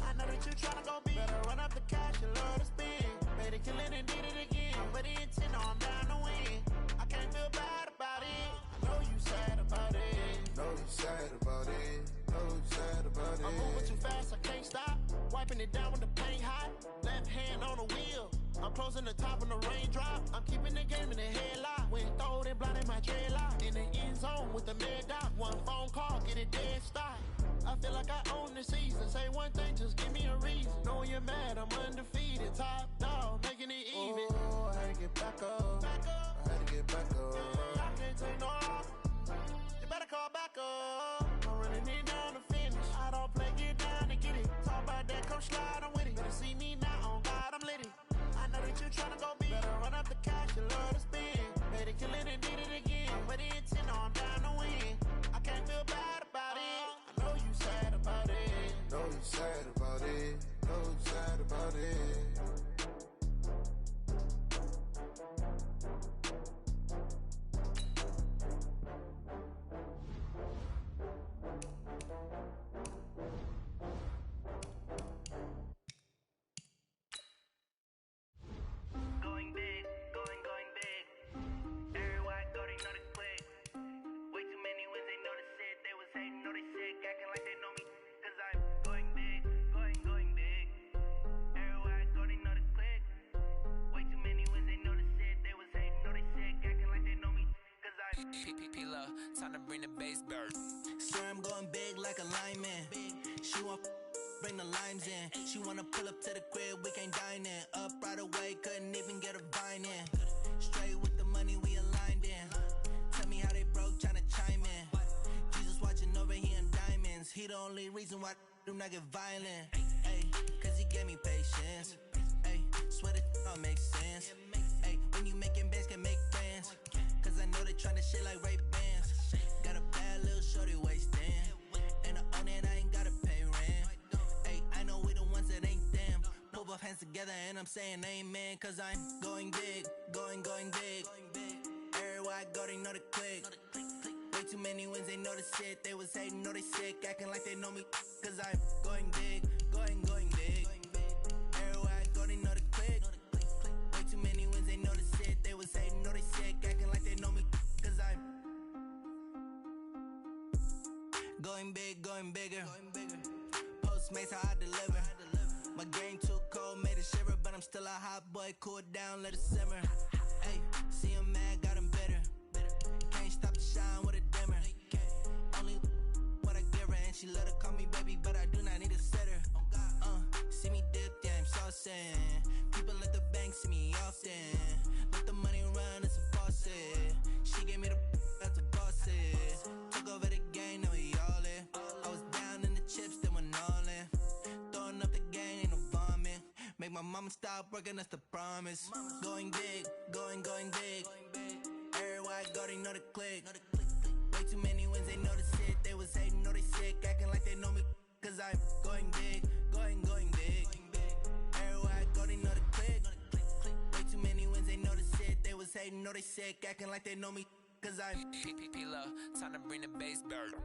I know that you tryna go big. Better run up the cash, you love to spend. Better kill it and did it again. But the intent, no, I'm down to win. I can't feel bad about it. I know you sad about it. Know you sad about it. Know you sad about it. I'm moving too fast, I can't stop. Wiping it down with the paint hot. Left hand on the wheel. I'm closing the top when the raindrop. I'm keeping the game in the headlock. When throwed and blinded my dreadlock. In the end zone with the mad dot. One phone call, get it dead stop. I feel like I own the season. Say one thing, just give me a reason. Knowing you're mad, I'm undefeated. Top dog, making it even. Oh, I had to get back up. I had to get back up. I can't take no loss. You better call back up. I'm running it down to finish. I don't play, get down and get it. Talk about that, come slide, I'm with it. Better see me now, on God, I'm litty. I know that you tryna go big. Better run up the cash, you love to spend. Better kill it and did it again. But the intent, no, I'm down to win. I can't feel bad about it. I know you sad about it. Know you sad about it. Know you sad about it. Going big, going big. Everywhere I go, they know the click. Way too many wins, they know the shit. They was hating, know they sick, acting like they know me. Cause I'm going big, going big. Everywhere I go, they know the click. Way too many wins, they know the shit. They was hating, know they sick, acting like they know me. Cause I'm P-P-P-Lo, time to bring the bass bird. Swear I'm going big like a lineman. She want bring the limes in. She wanna pull up to the crib, we can't dine in. Up right away, couldn't even get a vine in. Straight with the money, we aligned in. Tell me how they broke, tryna chime in. Jesus watching over, he in diamonds. He the only reason why I do not get violent. Ay, cause he gave me patience. Ay, swear that don't make sense. Ay, when you making bands, can make friends. Cause I know they tryna shit like Ray-Bans. Got a bad little shorty wasting. And I own it, I ain't gotta pay rent. Ay, I know we the ones that ain't them. Pull both hands together and I'm saying amen. Cause I'm going big, going big. Everywhere I go, they know the click. Way too many wins, they know the shit. They was hating, know they sick, acting like they know me. Cause I'm going big, going big. Everywhere I go, they know the click. Way too many wins, they know the shit. They was hating, know they sick, acting like they know me. Cause I'm going big, going bigger. Postmates how I deliver. My game too cold, made it shiver, but I'm still a hot boy. Cool it down, let it simmer. Hey, see him mad, got him bitter. Can't stop the shine with a dimmer. Only what I give her, and she let her call me baby, but I do not need a sitter. See me dip, yeah, I'm saucing. People at the bank see me often. Let the money run, it's a faucet. She gave me the that's a faucet. Took over the game, now we all in. I was down in the chips, then went all in. Throwing up the gang, ain't no vomit. Make my mama stop working, that's the promise. Going big, going big. Everywhere I go, they know the click. Way too many wins, they know the shit. They was hating, know they sick, acting like they know me. Cause I'm going big, going big. Everywhere I go, they know the click. Way too many wins, they know the shit. They was hating, know they sick, acting like they know me. Cause I'm P-P-P-Lo, time to bring the bass bird.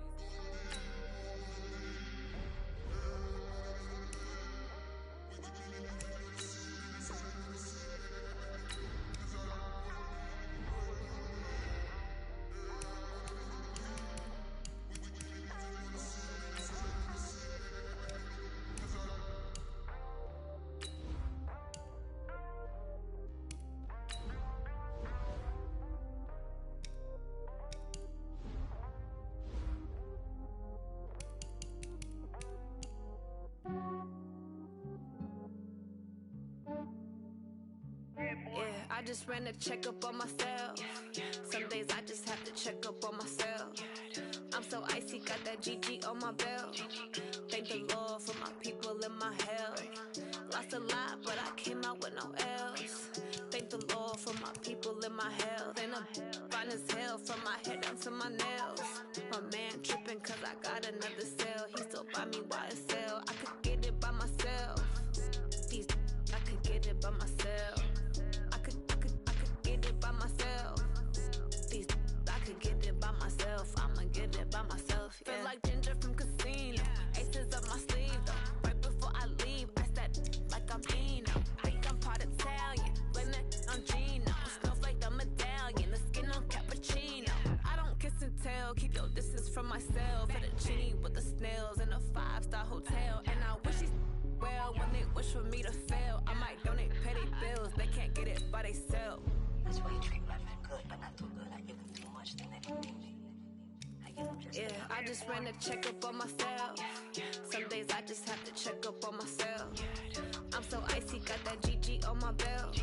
just ran a checkup on myself. Some days I just have to check up on myself. I'm so icy, got that GG on my belt. Thank the Lord for my people in my hell. Lost a lot, but I came out with no L's. Thank the Lord for my people in my health. And I'm fine as hell from my head down to my nails. My man tripping cause I got another cell. He still buy me YSL. I could get it by myself. These I could get it by myself. I could get it by myself. These I could get it by myself. I'ma get it by myself. Yeah. Feel like Ginger from Casino. Aces up my sleeve though. Right before I leave, I said like I'm Eno. Think I'm part Italian. Blame it on Gino. Snowflake the medallion. The skin on cappuccino. I don't kiss and tell. Keep your distance from myself. Fettuccine with the snails in a 5-star hotel. And I wish he's well when they wish for me to fail. I might donate petty bills. They can't get it by themselves. That's why you treat my friend good, but not too good. I give them too much, then they don't need me. I give them just yeah, I just ran a checkup on myself. Some days I just have to check up on myself. I'm so icy, got that GG on my belt.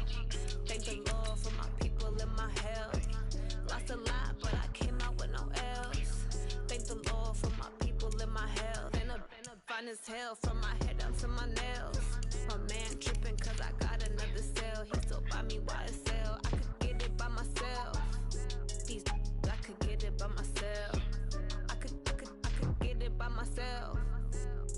Thank the Lord for my people in my hell. Lost a lot, but I came out with no L's. Thank the Lord for my people in my hell. And I'm fine as hell from my head down to my nails. My man tripping cause I got another cell. He still buy me YSL. I could get it by myself. These I could get it by myself. I could get it by myself.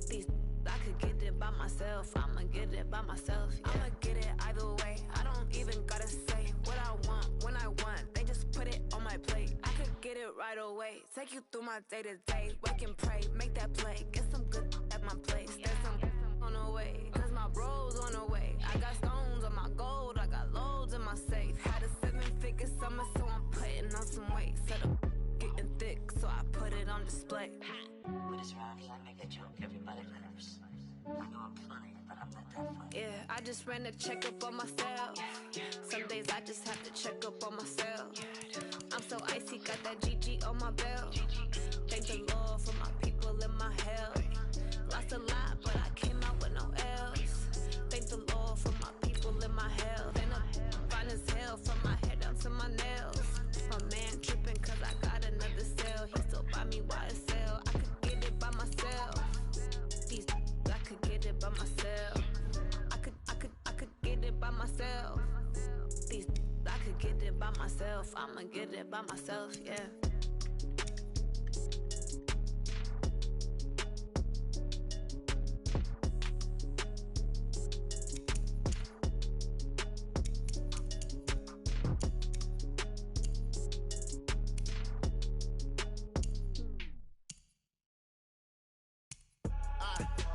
These I could get it by myself. I'ma get it by myself. Yeah. I'ma get it either way. I don't even gotta say what I want when I want. They just put it on my plate. I could get it right away. Take you through my day to day. Wake and pray, make that play. Get some good at my place. There's some on the way. Cause my bro's on the way. I got stones on my gold. I got loads in my safe. Had a 7-figure summer, so I'm putting on some weight. Set up getting thick, so I put it on display. With this rhyme, I make a joke, everybody laughs. I know I'm funny, but I'm not that funny. Yeah, I just ran a checkup on myself. Some days I just have to check up on myself. I'm so icy, got that GG on my belt. Thank the Lord for my people in my hell. Lost a lot, but I came out with no L's. Thank the Lord for my people in my hell. And I'm fine as hell from my head down to my nails. My man tripping cause I got another cell. He still buy me YSL. I could get it by myself. These I could get it by myself. I could get it by myself. These I could get it by myself. I'ma get it by myself, yeah.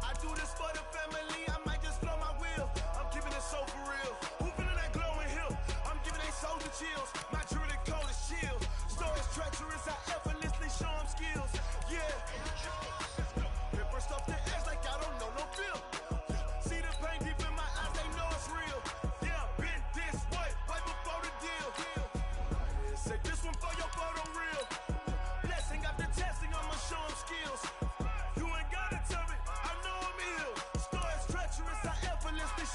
I do this for the family, I might just blow my wheel. I'm giving it so for real. Who feeling that glowing hill? I'm giving they soldier chills. My jewelry cold as chill. Stories treacherous, I effortlessly show them skills. Yeah. Paper stuff the edge like I don't know no bill. See the pain deep in my eyes, they know it's real. Yeah, been this way, right before the deal. Say this one for your photo reel. Blessing after testing, I'ma show them skills.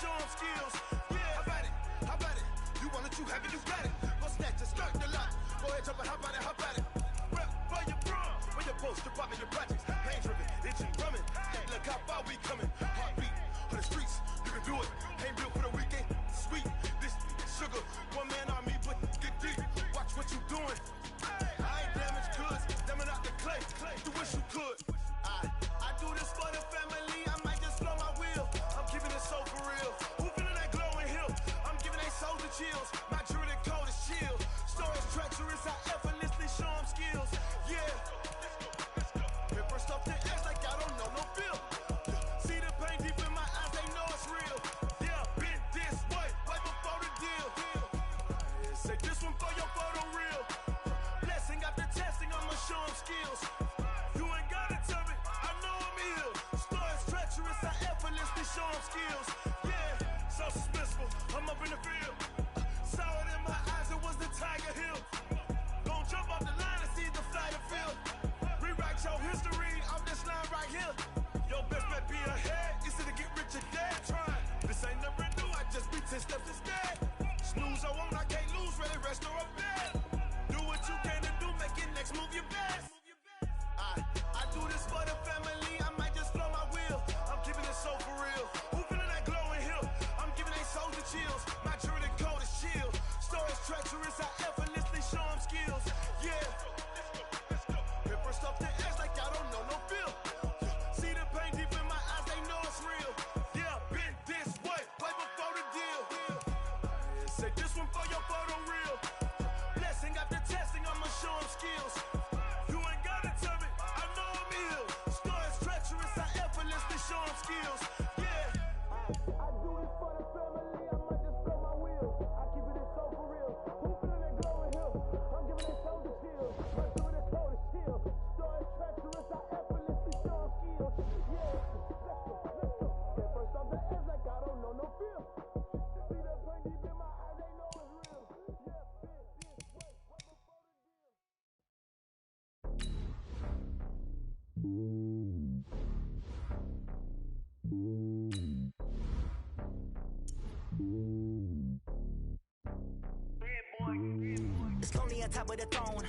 Show them skills. Yeah, how about it? You want it, you have it, you got it. Go snatch it, skirt the lot. Go ahead, jump it, how about it? Rep for your prom, for your post, your poppin', your projects. Pain driven, itching, drumming. Hey, look how far we coming. Heartbeat on the streets, you can do it. Ain't built for the weekend. Sweet, this sugar, one man army, but get deep. Watch what you doing. I ain't damaged goods, damn out the clay. You wish you could. I do this for the family. I might just blow my wheel. I'm giving it so for real. Who feeling that glowing hill? I'm giving they soldier chills. My jewelry cold as chill. Stories treacherous, I effortlessly show them skills. Yeah. Paper stuff the edge like I don't know no bill. See the pain deep in my eyes, they know it's real. Yeah, been this way, right before the deal. Say this one for your photo reel. Blessing after testing, I'ma show them skills. You ain't gotta tell me, I know I'm ill. Stories treacherous, I effortlessly show them skills. Yeah, so suspenseful, I'm up in the field. Saw it in my eyes, it was the Tiger Hill. Gon' jump off the line and see the flight of field. Rewrite your history off this line right here. Your best bet be ahead, easy to get rich or dead trying. This ain't never new, I just be 10 steps instead. Snooze, I won't, I can't high. I do this for the family, I might just flow my wheel. I'm keeping it so for real. Who feeling that glowing hill? I'm giving they souls the chills. My true the code is chill. Stories treacherous, I effortlessly show them skills. Yeah. Hit first off the edge like I don't know no feel. See the pain deep in my eyes, they know it's real. Yeah, been this way before the deal. Say this one for your photo reel. Blessing after testing, I'ma show them skills. You ain't gotta tell me, I know I'm ill. Stories treacherous, I effortlessly show them skills. Yeah. I do it for the family, I might just blow my wheel. I keep it so for real. Who feeling that glowing hill? I'm giving they souls the chills. My through the code is chill. Stories treacherous, I effortlessly show them skills. Yeah. Let's go. Get first off the edge like I don't know no feel. See that pain deep in my eyes, they know it's real. Yeah, been this way before the It's lonely on top of the throne.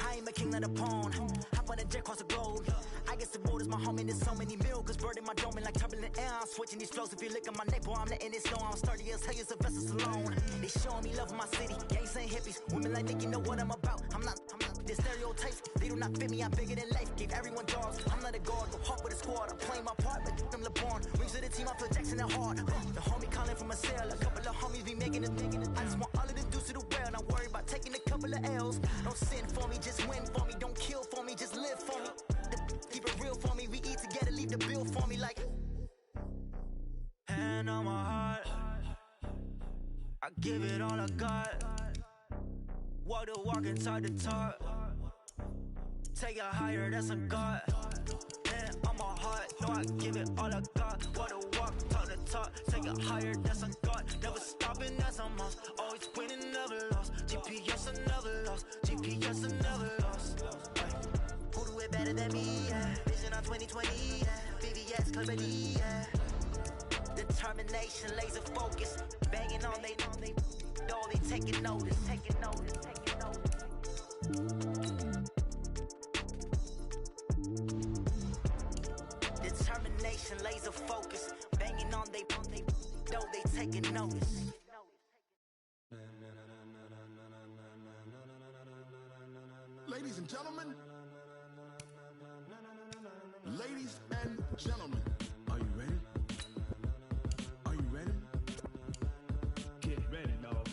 I ain't a king of the pawn. Hop on a jet across the globe. I guess the road is my home and there's so many milkers burning my dome like turbulent air. I'm switching these flows. If you look at my neck, boy, I'm letting it snow. I'm sturdy as hell, a vessel alone. They showing me love in my city. Gangs ain't hippies. Women like think you know what I'm about. I'm not. The stereotypes, they do not fit me. I'm bigger than life. Gave everyone dogs. I'm not a guard. Go hard with a squad. I'm playing my part, but them LeBron. Rings to the team. I feel Jackson at heart. The homie calling from a cell. A couple of homies be making it. I just want all of them dudes to the well. Not worry about taking a couple of L's. Don't sin for me, just win for me. Don't kill for me, just live for me. Keep it real for me. We eat together, leave the bill for me like. Hand on my heart, I give it all I got. Walk the walk and talk the talk. Take it higher, that's a God. Hand on my heart, no, I give it all I got. Walk the walk, talk the talk. Take it higher, that's a God. Never stopping, that's a must. Always winning, never lost. GPS, I never lost. GPS, I never lost. Who do it better than me? Yeah. Vision on 2020. Yeah. VVS, clarity. Yeah. Determination, laser focus. Banging on they know they taking notice. Taking notice. Taking notice. Determination, laser focus. Banging on they know they taking notice. Ladies and gentlemen, ladies and gentlemen, are you ready? Are you ready? Get ready, dog.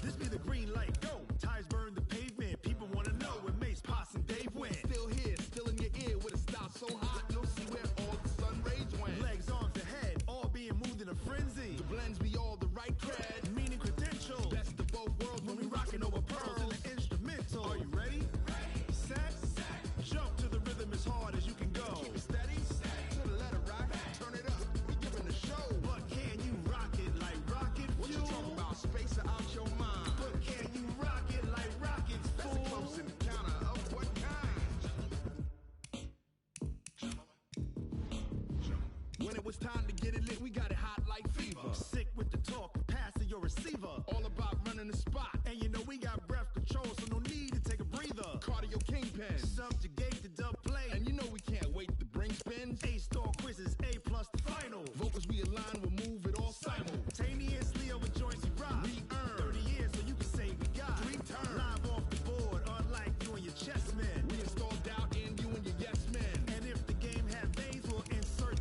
This be the green light, go. Tires burn the pavement. People wanna know when Mace, Pops, and Dave went. Still here, still in your ear with a style so hot, you'll see where all the sun rays went. Legs, arms, and head, all being moved in a frenzy. The blends be all the right cred, Meaning credentials. best of both worlds When we rockin' over pearls in the instrumental. Are you ready? Set, jump to the rhythm as hard as you can go. Keep it steady, to the letter right, turn it up, we giving the show. But can you rock it like rocket What you fuel? talking about, space or out your mind? But can you rock it like rockets, That's a fool? close encounter of what kind? When it was time to get it lit, we got it hot like fever. Sick with the talk, pass to your receiver. All about running the spot, And you know we got breath control, so no need to take a breather. cardio kingpin. Subjugate the dub play. And you know we can't wait to bring spins. A-star quizzes, A+ the final. Vocals we align, we'll move it all Simultaneously over joints we rock. We earn 30 years so you can say we got 3 turns. Live off the board, unlike you and your chess men. We install doubt in you and your yes men. And if the game had veins, we'll insert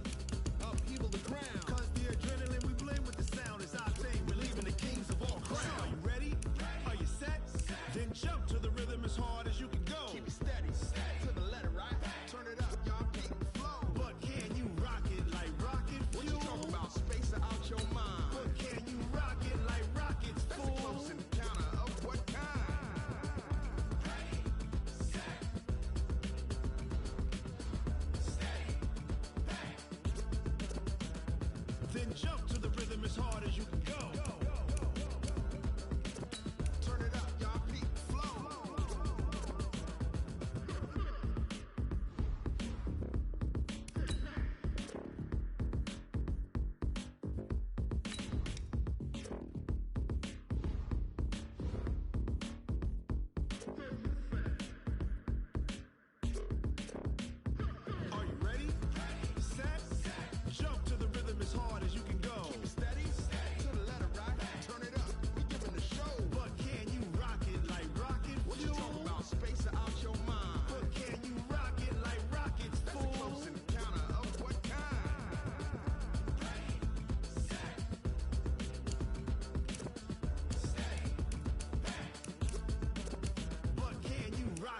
Upheaval the crown. Cause the adrenaline we blend with the sound is our thing. We're leaving the kings of all crowns. So are you ready? Are you set? Then jump to the rhythm as hard as you can go. Keep it steady, to the letter right. Turn it up, y'all keep the flow. But can you rock it like rocket What fuel? you talking about, space or out your mind? But can you rock it like rockets, That's a fool? close encounter of what kind? Then jump to the rhythm as hard as you can go. Turn it up, y'all keep the flow.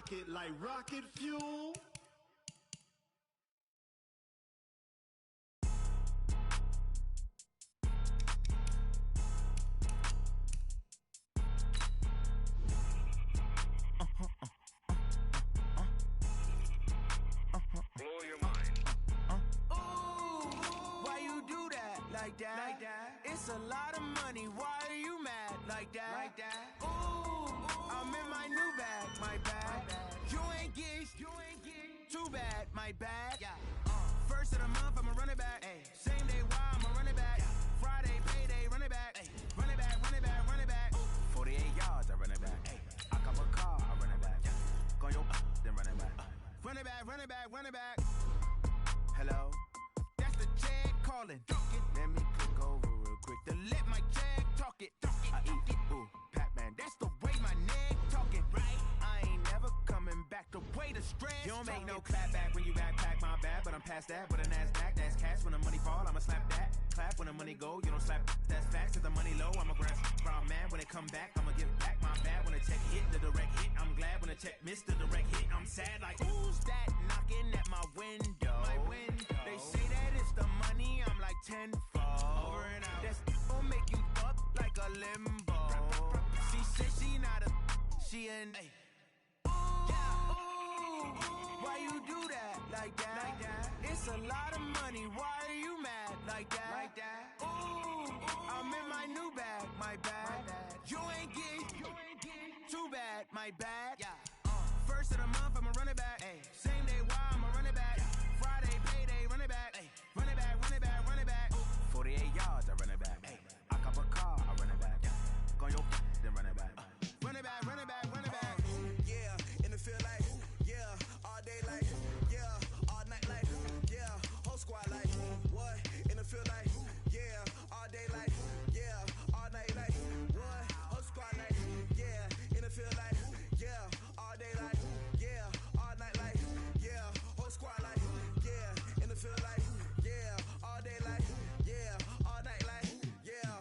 rocket like rocket fuel. Blow your mind. Ooh, why you do that like that? Like that? It's a lot of money. Why are you mad like that? Like that? Ooh, I'm in my new bag, my bag. You ain't get too bad, my bad. Yeah. First of the month, I'ma run it back. Ay. Same day, why I'ma run it back. Friday, payday, run it back. Ay. Run it back, run it back, run it back. 48 yards, I run it back. Ay. I cop a car, I run it back. Go your then run it back. Run it back, run it back, run it back. Hello, that's the Jag calling. Let me click over real quick to let my Jag talk it. I eat it, ooh, Pac-Man. That's the way my neck talking. Right, I ain't never coming back. The way the stress. You don't make no clap back when you backpack my bad, but I'm past that. With a NASDAQ, that's cash. When the money fall, I'ma slap that. Clap when the money go, you don't slap. That's facts. Cause the money low, I'ma grab. Brown man, when it come back, I'ma give back my bad. When the check hit, the direct hit. I'm glad when the check missed the direct hit. I'm sad like who's that knocking at my window? My window. They say that it's the money. I'm like tenfold. Over and out. That's gon' make you up like a limbo. She said she not a. She an. Why you do that like that? Like that? It's a lot of money. Why are you mad like that? Like that? Ooh, I'm in my new bag, my bad. You ain't get too bad, my bad. Yeah. First of the month, I'ma run it back. Ay. Same day, why I'ma run it back. Friday, payday, run it back. Ay. Run it back, run it back, run it back. 48 yards, I run it back. Ay. I cop a car, I run it back. Go your then run it back. Run it back, run it back, run it back. Yeah, and it feel like, yeah, all day like, yeah, all night like, yeah, whole squad like, what? And it feel like, yeah, all day like, yeah, all night like, what? Whole squad like, yeah, and it feel like, yeah, all day like, yeah, all night like, yeah, whole squad like, yeah, and it feel like, yeah, all day like, yeah, all night like, yeah.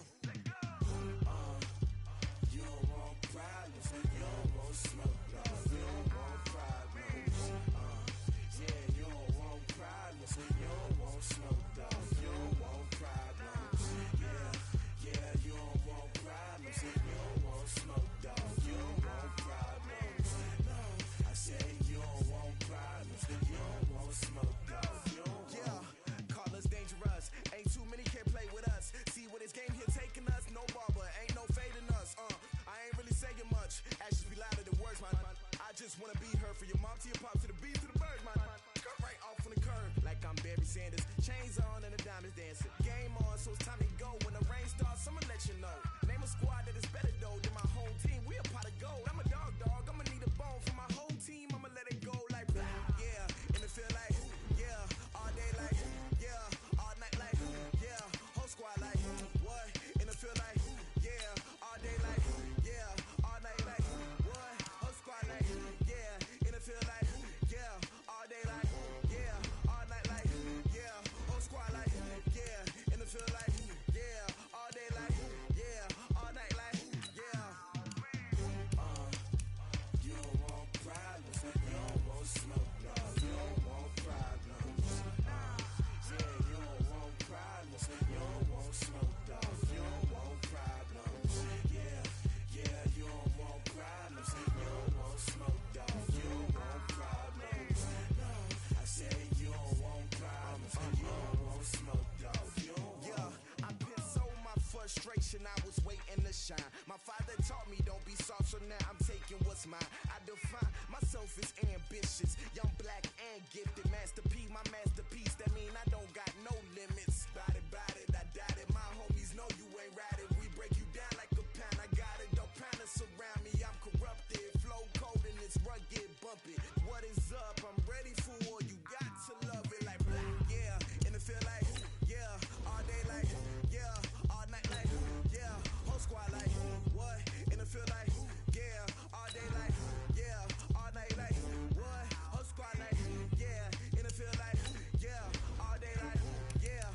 You don't want problems, you don't want smoke, you don't want problems. Yeah, you don't want problems, you don't want smoke, you don't want problems. Yeah, you don't want problems, you don't want smoke, you don't want problems. No, I say you don't want problems, you don't want smoke, you don't want. Yeah, call us dangerous, ain't too many can play with us. See what this game here taking us, no barber, ain't no fading us. I ain't really saying much, actions be louder than words, man. I just wanna be heard for your mom to your pop to the beat to the birds, man. Cut right off on the curb, like I'm Barry Sanders. Chains on and the diamonds dancing. Game on, so it's time to go. When the rain starts, I'ma let you know. Name a squad that is better though than my home team. We a pot of gold. I'm a dog. I'ma need a bone for my whole team. I'ma let it go like blah. Yeah, and it feel like, yeah, all day like, yeah, all night like, yeah, whole squad like, what? And it feel like, yeah, all day like, yeah, all night like, what? Whole squad like, yeah, and it feel like, yeah, all day like, yeah, all night like, yeah, whole squad like, yeah, and it feel like, yeah, all day like, yeah, all night like, yeah. You don't want problems, you don't want smoke, you don't want problems. Yeah, you don't want problems, you don't want smoke, you don't want problems. Yeah, you don't want problems, you don't want smoke, you don't want problems. No, I say you don't want problems, you don't want smoke, you don't want. Yeah, I put so my frustration, I was waiting to shine. My father taught me don't be soft, so now I'm taking what's mine. I define myself as ambitious, young, black, and gifted. Master P, my masterpiece. That mean I don't got no limits. Bout it, I doubt it. My homies know you ain't ride it. We break you down like a pound. I got it, don't pound to surround me. I'm corrupted, flow cold and it's rugged, bumpy. What is up? I'm ready for war. You got to love it like blah. Yeah, and it feel like, yeah, all day like, yeah, all night like, yeah, whole squad like, what? And it feel like, yeah, all day like, yeah, all night like, what? Whole squad like, yeah, and it feel like, yeah, all day like, yeah,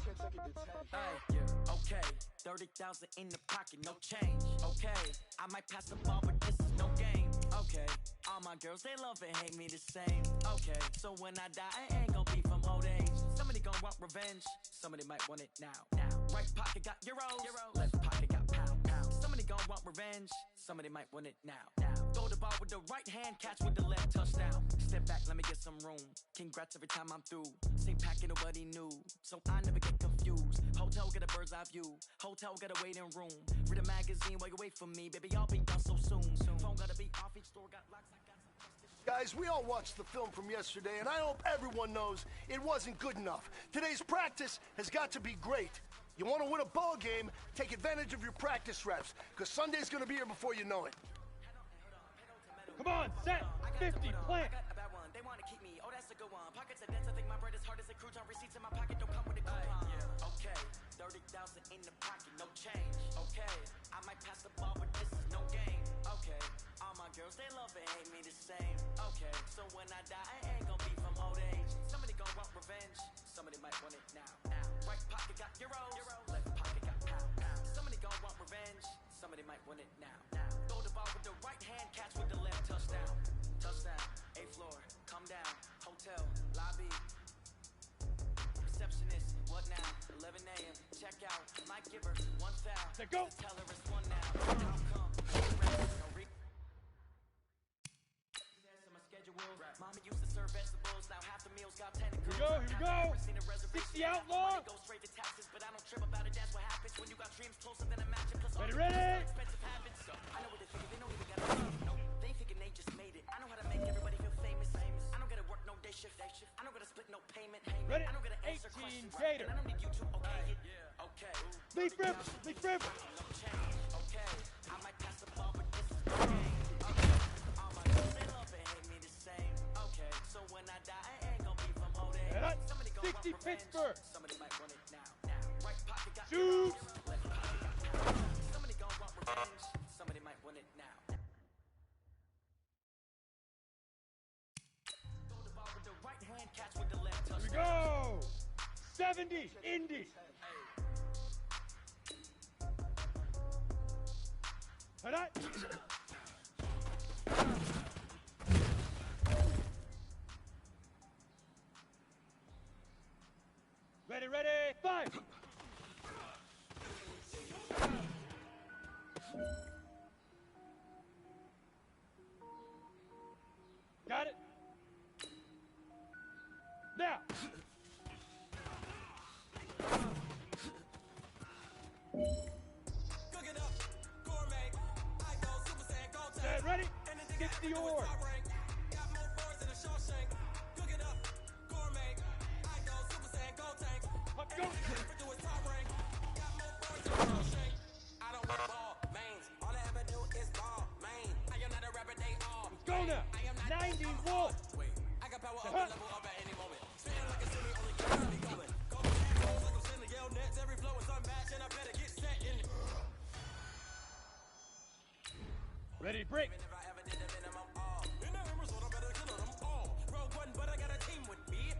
Yeah, okay. 30,000 in the pocket, no change. Okay, I might pass the ball, but this is no game. Okay, all my girls, they love and hate me the same. Okay, so when I die, I ain't gon' be from old age. Somebody gon' want revenge, somebody might want it now. Right pocket got euros, left pocket got pound. Somebody gon' want revenge, somebody might want it now. Throw the ball with the right hand, catch with the left, touchdown. Step back, let me get some room. Congrats every time I'm through. Same packet, nobody knew, so I never get confused. Hotel get a bird's eye view, hotel got a waiting room. Read a magazine while you wait for me, baby, I'll be done so soon. Phone gotta be off, each store got locks, I got some trusted. Guys, we all watched the film from yesterday, and I hope everyone knows it wasn't good enough. Today's practice has got to be great. You want to win a ball game, take advantage of your practice reps, because Sunday's going to be here before you know it. Come on, set, 50, plant. They want to keep me, oh, that's a good one. Pockets are dense, I think my bread is hard as a crouton. Receipts in my pocket don't come with a coupon. Okay, 30,000 in the pocket, no change. Okay, I might pass the ball, but this is no game. Okay, all my girls, they love and hate me the same. Okay, so when I die, I ain't gon' be from old age. Somebody gon' want revenge, somebody might want it now. Right pocket got euros, left pocket got pound. Somebody gon' want revenge, somebody might want it now. Throw the ball with the right hand, catch with the left, touchdown. Touchdown, 8th floor, come down, hotel, lobby. Receptionist, what now? 11 a.m., check out, might give her 1,000. Go. Tell her it's one now. Outcome, no Mama used to serve vegetables, now half the meals got tentacles. Here we go. 60 outlaw. Go straight to taxes, but I don't trip about it. That's what happens when you got dreams closer than a match. Plus Ready? Expensive habits. I know what they think. They don't even got no. They thinking they just made it. I know how to make everybody feel famous. I don't gotta work no day shift. I don't gotta split no payment. Ready? I don't gotta answer 18 questions. Gator. And I don't need you to okay it. Okay. Leaf rip. No change. Okay. I might pass the ball, but this is the game. Okay. All my girls, they love and hate me the same. Okay. So when I die, I ain't gon' be from old age. Somebody gon' 60 want revenge. Pittsburgh. Somebody might want it now. Right pocket got Shoot. left pocket got pound. Somebody gon' want revenge. Somebody might want it now. Throw the ball with the right hand, catch with the left, touchdown. Go. 70, Indy. All right. Ready, 5. Got it. Now. Cook it up, gourmet. I go Super Saiyan, go tank. Set, ready. 60 or. Got more boards than a Shawshank. Cook it up, gourmet. I go Super Saiyan, go tank. Go. Do a top rank. Got more boards than a Shawshank. I don't want ball mains. All I ever do is ball main. I am not a rapper, they all. Go now. I am not 90 Wolf. Wait, I got power up and level up at any moment. Spinning like a silly, only gas be going. Go goes like I'm sending yell nets. Every flow is unmatched, and I better get set in. Ready, break. Even if I ever did the minimum all. In the rumors, what I'm better kill them all. Rogue one, but I got a team with me.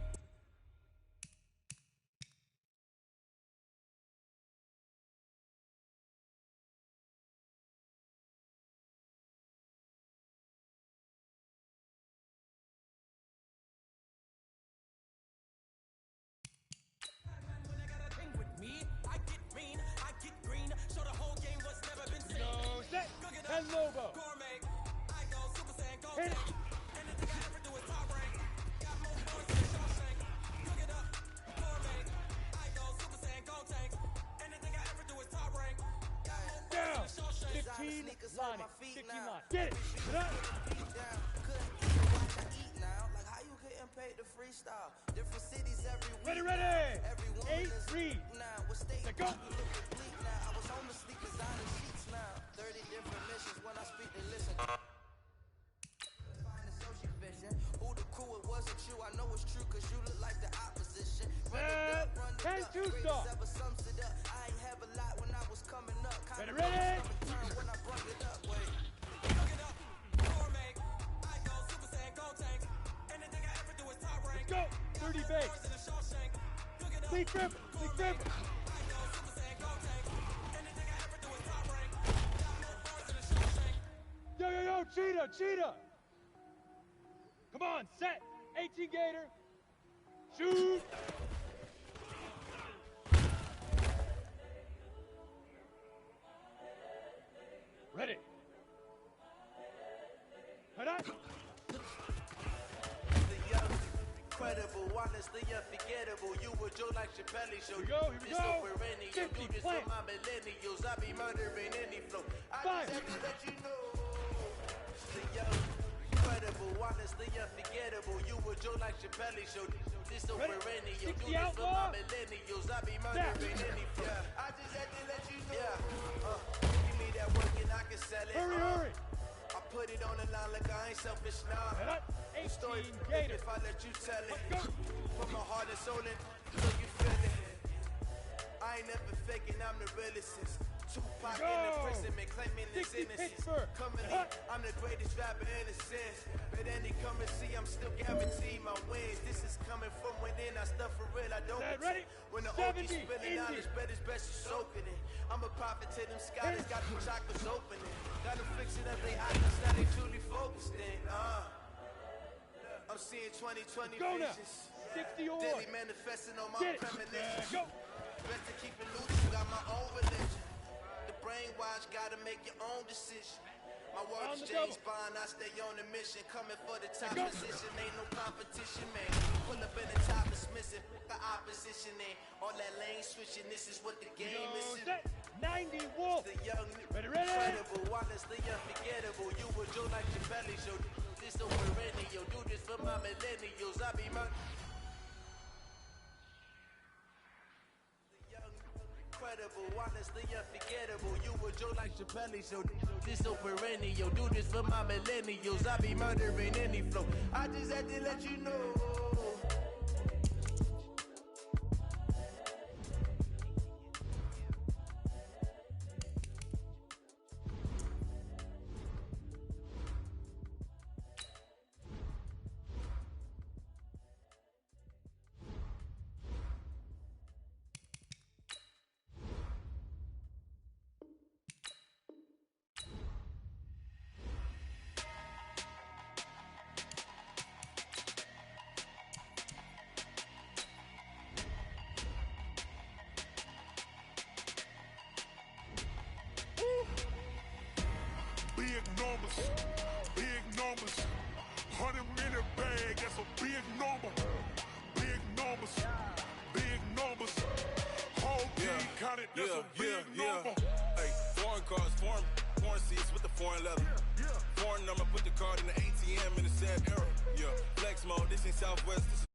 When I got a team with me, I get mean, I get green. Show the whole game what's never been seen. Go set. Cook it And up, Lobo. gourmet. I go Super Saiyan, go Hit. tank. Anything I ever do is top rank. Got more boards than a Shawshank. Cook it up, gourmet. I go Super Saiyan, go tank. Anything I ever do is top rank. Got more boards Down. than a Shawshank. 15 line. 60 line. Get it. Right. Like how you getting paid to freestyle? Different cities every week. Ready. Every woman 8 is read. now. What state? Let go. You looking bleak now. I was homeless, sleep designer sheets now. 30 different missions. When I speak, they listen. Find the social vision. Who the crew? It wasn't you. I know it's true, cause you look like the opposition. Run it up, run it up. Two-star. Greatest ever sums it up. I ain't have a lot when I was coming up. Kinda Ready. turn when I brought it up. Wait. Cook it up, gourmet. I go Super Saiyan, go tank. Anything I ever do is top rank. Let's go. 30 base. Boards than a Shawshank. Cook it Lee grip. Yo, cheetah. Come on, set. 18 Gator. Shoot. Ready. Head up. Incredible, honestly unforgettable. You were Joe like Chappelle show. Here we go. This perennial. Do this for my millennials. I be murdering any flow. I just have to let you know. The young, incredible, honestly unforgettable. You were Joe like Chappelle show. This so perennial. Do this for my millennials. I be murdering any flow. I just have to let you know. Give me that work and I can sell it. Hurry. I put it on the line like I ain't selfish now. The story if I let you tell it. Put my heart and soul in, so you feel it. I ain't never faking, I'm the realest since Tupac in the prison, claiming his innocence. Coming in, I'm the greatest rapper in a sense. But any come and see, I'm still guaranteed my wins. This is coming from within, I stuff for real, I don't pretend. When the OG spilling out, it's better, best you soaking it. I'm a prophet to them scholars, got them chakras opening. Got them fixing up they eyes, now they truly focused in. I'm seeing 2020 visions. 60 or daily manifesting on my premonitions. Best to keep it loose, got my own religion. The brainwash, gotta make your own decision. My words James Bond, I stay on a mission. Coming for the top position, ain't no competition, man. Pull up in the top is missing, the opposition ain't. All that lane switching, this is what the game is. 90 Wolf. The young, incredible, honestly unforgettable. You were Joe like Chappelle show. This so perennial, do this for my millennials. I be my incredible, honestly unforgettable. You were Joe like Chappelle show. This so perennial, do this for my millennials. I be murdering any flow. I just had to let you know. Big numbers, 100 minute bag, that's a big number. Big numbers, whole team counted, that's a big number. Hey, foreign cars, foreign seats with the foreign leather. Foreign number, put the card in the ATM in the sad era. Yeah, flex mode, this ain't Southwest, this